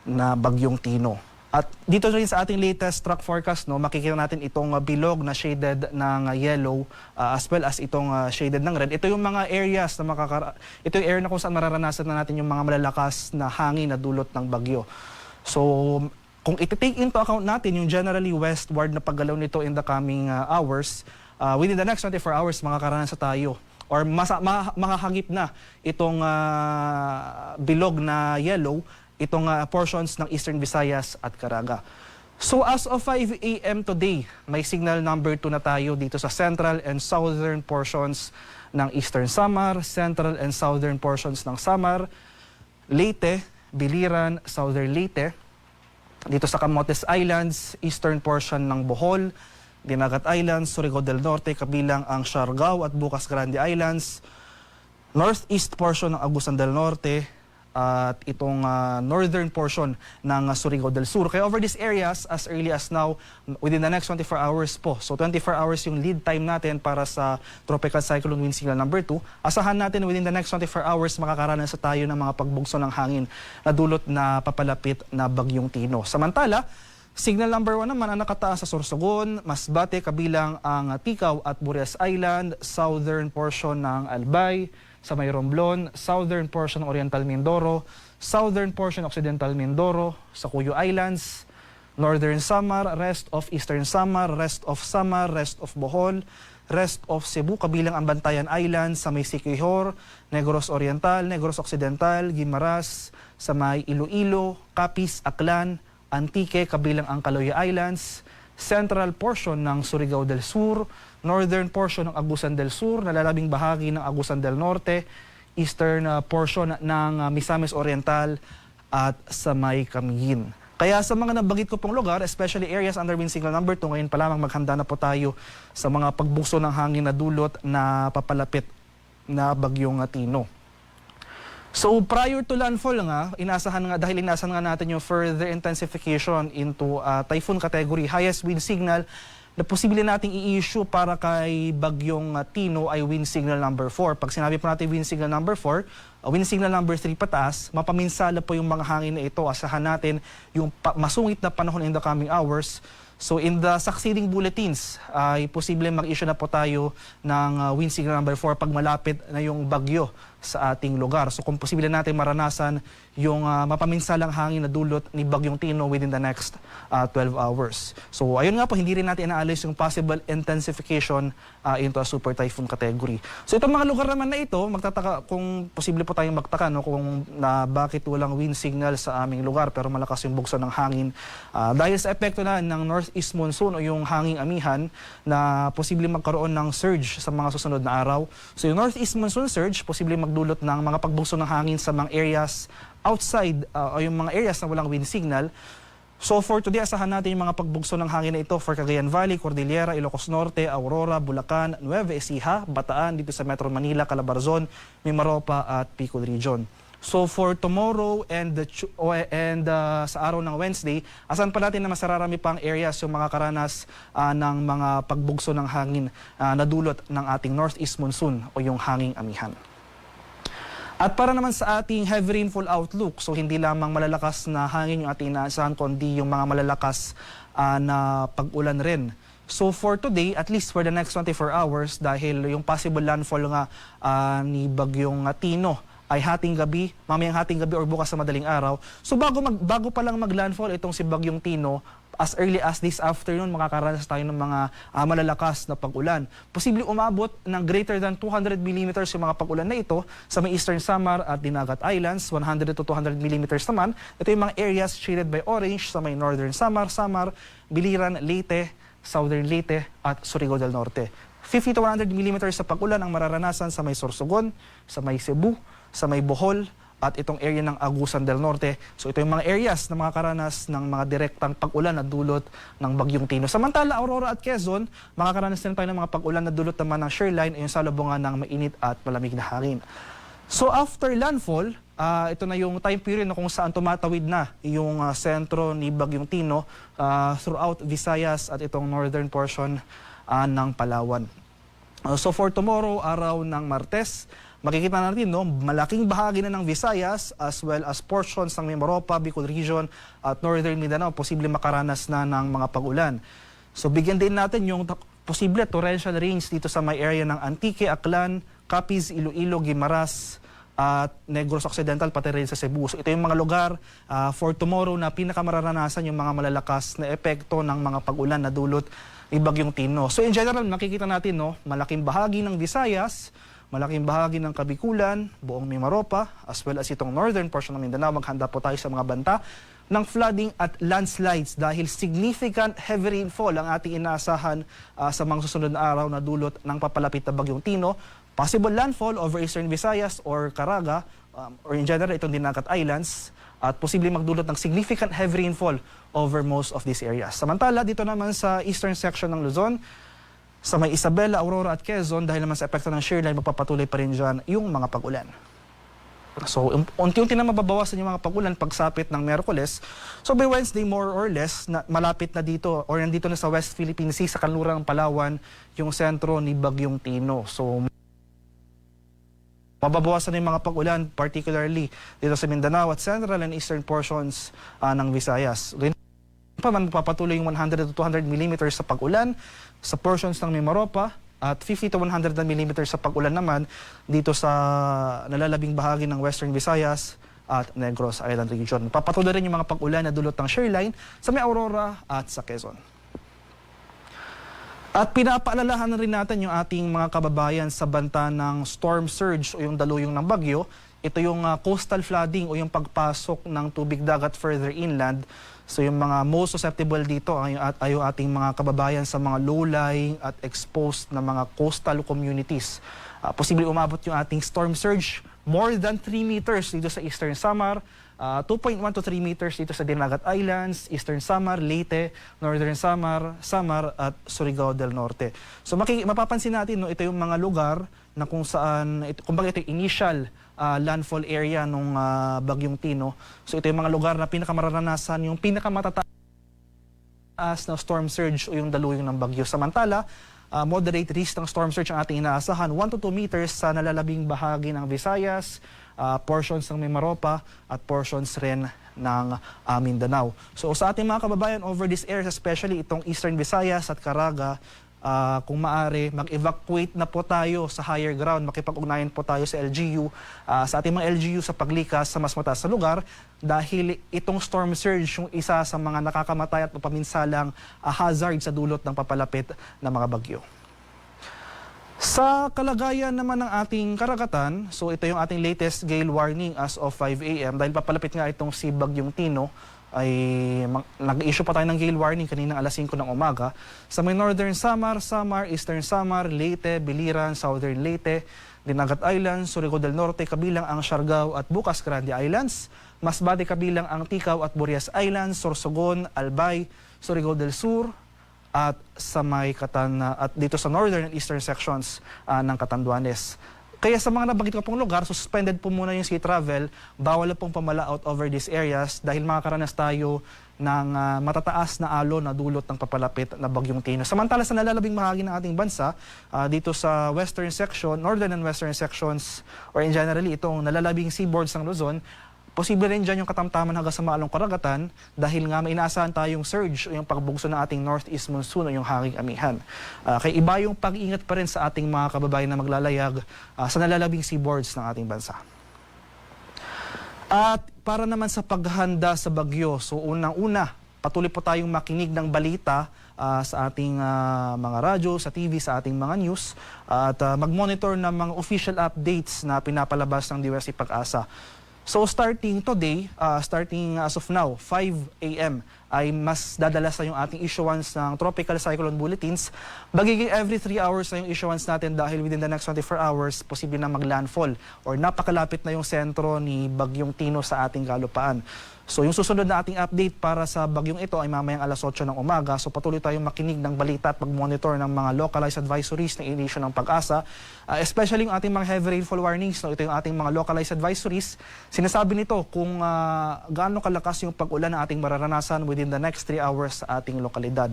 S11: na Bagyong Tino. At dito rin sa ating latest track forecast, makikita natin itong bilog na shaded ng yellow as well as itong shaded ng red. Ito yung mga areas na ito yung area na kung saan mararanasan na natin yung mga malalakas na hangin na dulot ng bagyo. So kung iti-take into account natin yung generally westward na paggalaw nito in the coming hours, within the next 24 hours makakaranas tayo or makahagip na itong bilog na yellow, itong portions ng Eastern Visayas at Caraga. So as of 5 a.m. today, may signal number 2 na tayo dito sa central and southern portions ng Eastern Samar, central and southern portions ng Samar, Leyte, Biliran, southern Leyte, dito sa Camotes Islands, eastern portion ng Bohol, Dinagat Islands, Surigao del Norte, kabilang ang Siargao at Bukas Grande Islands, northeast portion ng Agusan del Norte, at itong northern portion ng Surigao del Sur. Kaya over these areas, as early as now, within the next 24 hours po. So 24 hours yung lead time natin para sa Tropical Cyclone Wind Signal number 2. Asahan natin within the next 24 hours makakaranas tayo ng mga pagbugso ng hangin na dulot na papalapit na bagyong Tino. Samantala, signal number 1 naman ang nakataas sa Sorsogon, Masbate, kabilang ang Tikaw at Burias Island, southern portion ng Albay, sa may Romblon, southern portion ng Oriental Mindoro, southern portion ng Occidental Mindoro, sa Cuyo Islands, northern Samar, rest of eastern Samar, rest of Bohol, rest of Cebu, kabilang ang Bantayan Islands, sa may Siquijor, Negros Oriental, Negros Occidental, Guimaras, sa may Iloilo, Capiz, Aklan, Antique, kabilang ang Caloya Islands, central portion ng Surigao del Sur, northern portion ng Agusan del Sur, nalalabing bahagi ng Agusan del Norte, eastern portion ng Misamis Oriental at sa may Camiguin. Kaya sa mga nabanggit ko pong lugar, especially areas under wind signal number 2, ngayon pa lamang maghanda na po tayo sa mga pagbugso ng hangin na dulot na papalapit na bagyong Tino. So prior to landfall dahil inasahan nga natin yung further intensification into typhoon category, highest wind signal na posible nating i-issue para kay bagyong Tino ay wind signal number 4. Pag sinabi po natin wind signal number 4, wind signal number 3 pataas, mapaminsala po yung mga hangin na ito. Asahan natin yung masungit na panahon in the coming hours. So in the succeeding bulletins, ay posible mag-issue na po tayo ng wind signal number 4 pag malapit na yung bagyo sa ating lugar. So kung posible natin maranasan yung mapaminsalang hangin na dulot ni bagyong Tino within the next 12 hours. So ayun nga po, hindi rin natin inaalis yung possible intensification into a super typhoon category. So itong mga lugar naman na ito, magtataka kung posible po tayong magtaka kung bakit walang wind signal sa aming lugar pero malakas yung bugso ng hangin. Dahil sa epekto na ng northeast monsoon o yung hanging amihan na posible magkaroon ng surge sa mga susunod na araw. So yung northeast monsoon surge, posible magdulot ng mga pagbugso ng hangin sa mga areas outside o yung mga areas na walang wind signal. So for today, asahan natin yung mga pagbugso ng hangin na ito for Cagayan Valley, Cordillera, Ilocos Norte, Aurora, Bulacan, Nueva Ecija, Bataan, dito sa Metro Manila, Calabarzon, Mimaropa at Bicol Region. So for tomorrow and sa araw ng Wednesday, asahan pa natin na masararami pang areas yung mga karanas ng mga pagbugso ng hangin na dulot ng ating northeast monsoon o yung hanging amihan. At para naman sa ating heavy rainfall outlook, so hindi lamang malalakas na hangin yung ating inaasahan, kundi yung mga malalakas na pag-ulan rin. So for today, at least for the next 24 hours, dahil yung possible landfall ni bagyong Tino ay mamayang hating gabi or bukas sa madaling araw. So bago pa lang maglandfall itong si bagyong Tino, as early as this afternoon, makakaranas tayo ng mga malalakas na pag-ulan. Posible umabot ng greater than 200 mm yung mga pag-ulan na ito sa may Eastern Samar at Dinagat Islands, 100 to 200 mm naman. Ito yung mga areas shaded by orange sa may Northern Samar, Biliran, Leyte, Southern Leyte at Surigao del Norte. 50 to 100 mm sa pag-ulan ang mararanasan sa may Sorsogon, sa may Cebu, sa may Bohol, at itong area ng Agusan del Norte. So ito yung mga areas na mga karanas ng mga direktang pag-ulan na dulot ng bagyong Tino. Samantala, Aurora at Quezon, makakaranas din tayo ng mga pag-ulan na dulot naman ng shoreline ay yung salubungan ng mainit at malamig na hangin. So after landfall, ito na yung time period na kung saan tumatawid na yung sentro ni bagyong Tino throughout Visayas at itong northern portion ng Palawan. So for tomorrow, araw ng Martes, makikita natin malaking bahagi na ng Visayas as well as portions ng Mimaropa, Bicol Region at Northern Mindanao posible makaranas na ng mga pag-ulan. So bigyan din natin yung posible torrential rains dito sa may area ng Antique, Aklan, Capiz, Iloilo, Guimaras at Negros Occidental pati rin sa Cebu. So ito yung mga lugar for tomorrow na pinakamararanasan yung mga malalakas na epekto ng mga pag-ulan na dulot ni bagyong Tino. So in general, makikita natin malaking bahagi ng Visayas, malaking bahagi ng Kabikulan, buong Mimaropa, as well as itong northern portion ng Mindanao, maghanda po tayo sa mga banta ng flooding at landslides dahil significant heavy rainfall ang ating inaasahan sa mga susunod na araw na dulot ng papalapit na bagyong Tino. Possible landfall over eastern Visayas or Caraga, or in general itong Dinagat Islands, at posibleng magdulot ng significant heavy rainfall over most of these areas. Samantala, dito naman sa eastern section ng Luzon, sa may Isabela, Aurora at Quezon, dahil naman sa epekto ng shear line, magpapatuloy pa rin dyan yung mga pag-ulan. So, unti-unti na mababawasan yung mga pag-ulan pagsapit ng Miyerkules. So, by Wednesday, more or less, malapit na dito or nandito na sa West Philippine Sea, sa kanlurang Palawan, yung sentro ni Bagyong Tino. So, mababawasan na yung mga pag-ulan, particularly dito sa Mindanao at central and eastern portions ng Visayas. Ganyan pa man, magpapatuloy yung 100 to 200 millimeters sa pag-ulan sa portions ng Mimaropa, at 50 to 100 mm sa pag-ulan naman dito sa nalalabing bahagi ng Western Visayas at Negros Island Region. Papatuloy rin yung mga pag-ulan na dulot ng shoreline sa may Aurora at sa Quezon. At pinapaalalahan rin natin yung ating mga kababayan sa banta ng storm surge o yung daluyong ng bagyo. Ito yung coastal flooding o yung pagpasok ng tubig dagat further inland. So yung mga most susceptible dito ay yung ating mga kababayan sa mga low-lying at exposed na mga coastal communities. Posible umabot yung ating storm surge more than 3 meters dito sa Eastern Samar, 2.1 to 3 meters dito sa Dinagat Islands, Eastern Samar, Leyte, Northern Samar, Samar at Surigao del Norte. So mapapansin natin, no, ito yung mga lugar na kung saan, kumbaga ito yung initial landfall area nung Bagyong Tino. So ito yung mga lugar na pinakamararanasan yung pinakamatataas na storm surge o yung daluyong ng bagyo. Samantala, moderate risk ng storm surge ang ating inaasahan, 1 to 2 meters sa nalalabing bahagi ng Visayas, portions ng Mimaropa at portions rin ng Mindanao. So sa ating mga kababayan over these areas, especially itong Eastern Visayas at Caraga, kung maaari, mag-evacuate na po tayo sa higher ground, makipag-ugnayan po tayo sa LGU, sa ating mga LGU sa paglikas sa mas mataas na lugar dahil itong storm surge yung isa sa mga nakakamatay at paminsalang hazard sa dulot ng papalapit na mga bagyo. Sa kalagayan naman ng ating karagatan, so ito yung ating latest gale warning as of 5 a.m. dahil papalapit nga itong si Bagyong Tino, ay nag-issue pa tayo ng gale warning kaninang alas 5 ng umaga sa may Northern Samar, Eastern Samar, Leyte, Biliran, Southern Leyte, Dinagat Islands, Surigao del Norte kabilang ang Siargao at Bukas Grande Islands, Masbate kabilang ang Ticao at Burias Islands, Sorsogon, Albay, Surigao del Sur at sa may at dito sa northern and eastern sections ng Catanduanes. Kaya sa mga nabanggit ko pong lugar, suspended po muna yung sea travel, bawal na pong pamalaot over these areas dahil makakaranas tayo ng matataas na alon na dulot ng papalapit na Bagyong Tino. Samantala sa nalalabing bahagi ng ating bansa, dito sa western section, northern and western sections, or in generally itong nalalabing seaboards ng Luzon, posible rin dyan yung katamtaman hanggang sa maalong karagatan dahil nga may inaasahan tayong surge o yung pagbugso ng ating northeast monsoon o yung hanging amihan. Kaya iba yung pag-iingat pa rin sa ating mga kababayan na maglalayag sa nalalabing seaboards ng ating bansa. At para naman sa paghahanda sa bagyo, so unang-una, patuloy po tayong makinig ng balita sa ating mga radyo, sa TV, sa ating mga news at mag-monitor ng mga official updates na pinapalabas ng DOST Pag-asa. So starting today, starting as of now, 5 a.m. ay mas dadalas na yung ating issuance ng tropical cyclone bulletins. Magiging every 3 hours na yung issuance natin dahil within the next 24 hours, posible na maglandfall or napakalapit na yung sentro ni Bagyong Tino sa ating kalupaan. So yung susunod na ating update para sa bagyong ito ay mamayang alas 8 ng umaga. So patuloy tayong makinig ng balita at mag-monitor ng mga localized advisories na inisyu ng Pag-asa. Especially yung ating mga heavy rainfall warnings. No? Ito yung ating mga localized advisories. Sinasabi nito kung gaano kalakas yung pag-ulan na ating mararanasan within the next 3 hours sa ating lokalidad.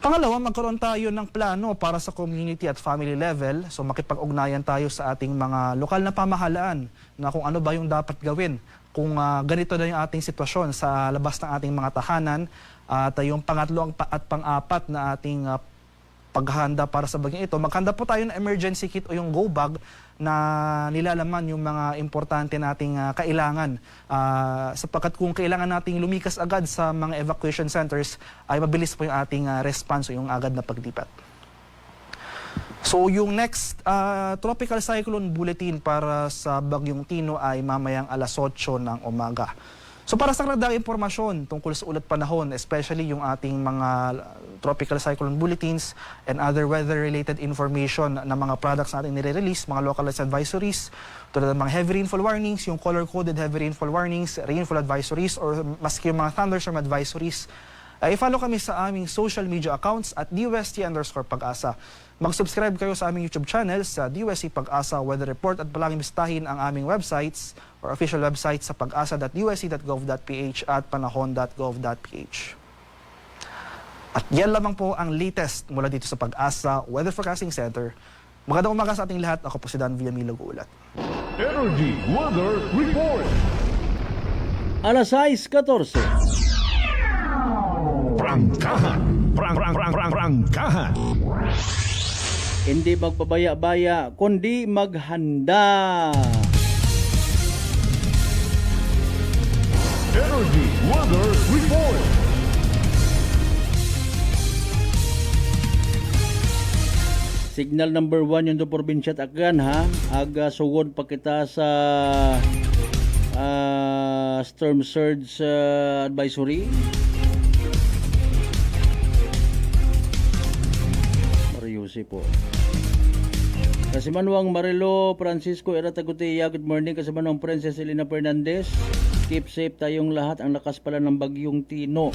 S11: Pangalawa, magkaroon tayo ng plano para sa community at family level. So makipag-ugnayan tayo sa ating mga lokal na pamahalaan na kung ano ba yung dapat gawin kung ganito na yung ating sitwasyon sa labas ng ating mga tahanan at yung pangatlo at pang-apat na ating paghahanda para sa bagyong ito. Maghanda po tayo ng emergency kit o yung go bag na nilalaman yung mga importante nating kailangan sapagkat kung kailangan nating lumikas agad sa mga evacuation centers ay mabilis po yung ating response o yung agad na paglipat. So yung next tropical cyclone bulletin para sa Bagyong Tino ay mamayang alas 8 ng umaga. So para sa karagdagang impormasyon tungkol sa ulat panahon, especially yung ating mga tropical cyclone bulletins and other weather-related information na mga products natin nire-release, mga localized advisories, tulad ng mga heavy rainfall warnings, yung color-coded heavy rainfall warnings, rainfall advisories, or maski yung mga thunderstorm advisories, I-follow kami sa aming social media accounts at DUST_Pag-asa. Mag-subscribe kayo sa aming YouTube channel sa DUST Pag-asa Weather Report at palaging bistahin ang aming websites or official websites sa pag-asa.dust.gov.ph at panahon.gov.ph. At yan lamang po ang latest mula dito sa Pag-asa Weather Forecasting Center. Magandang umaga sa ating lahat. Ako po si Dan Villamilo Gulat.
S2: Energy Weather Report.
S5: Alas 6:14.
S14: Prangkahan. Prangkahan.
S5: Hindi magpabaya-baya, kundi maghanda.
S2: Energy Weather Report.
S5: Signal number 1 yung do probinsya at Aklan ha. Aga sugod pa kita sa storm surge advisory. Mariusi po. Kasimanwang Marilo Francisco Eratagutia, good morning. Kasimanwang Princess Elena Fernandez. Keep safe tayong lahat. Ang lakas pala ng bagyong Tino.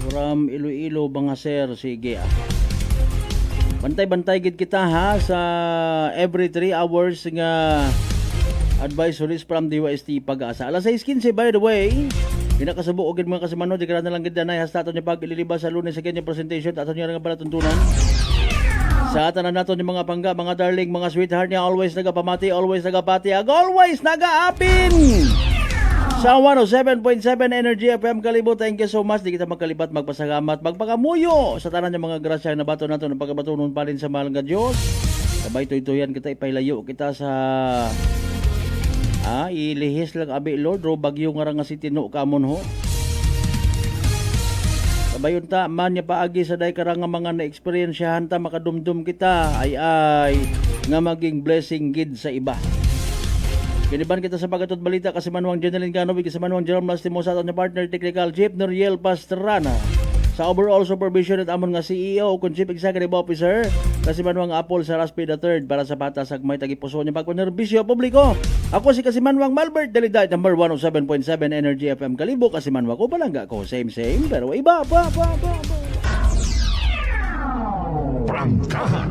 S5: From Iloilo, Bangaser. Sige Bantay-bantay gid kita ha sa every 3 hours nga advisories from DUST Pag-asa. Alas 6:15 by the way. Pinakasubo og mga kasimano di kana lang gid na hasta aton pag ililibas sa Lunes sa kanya presentation aton nga nga palatuntunan. Sa tanan naton yung mga pangga, mga darling, mga sweetheart niya always nagapamati, always nagapati, always nagaapin. Sa 107.7 Energy FM Kalibo, thank you so much. Di kita magkalibat, magpasalamat, magpakamuyo sa tanan ng mga grasya na bato nato ng pagkabatunon palin sa mahal nga Diyos. Sabay tuytuyan kita, ipailayo kita sa ilihis lang abi Lord, ro bagyo nga nga si Tino kamon ho. Sabay unta man niya paagi sa day karang mga na-experiensyahan ta makadumdum kita ay nga maging blessing gid sa iba. Kiniban kita sa pagatot balita kasi manuang Jeneline Ganovic, kasi manuang Jerome Lastimo sa aton partner technical Chief Noriel Pastrana. Sa overall supervision at amon nga CEO kung Chief Executive Officer kasi manuang Apple sa Raspi III para sa batasag may tagipuso niya pagpanerbisyo publiko. Ako si kasi manuang Malbert Deliday, number 107.7 Energy FM Kalibo. Kasi manuang ko palangga ko same pero iba pa.
S14: Prangkahan.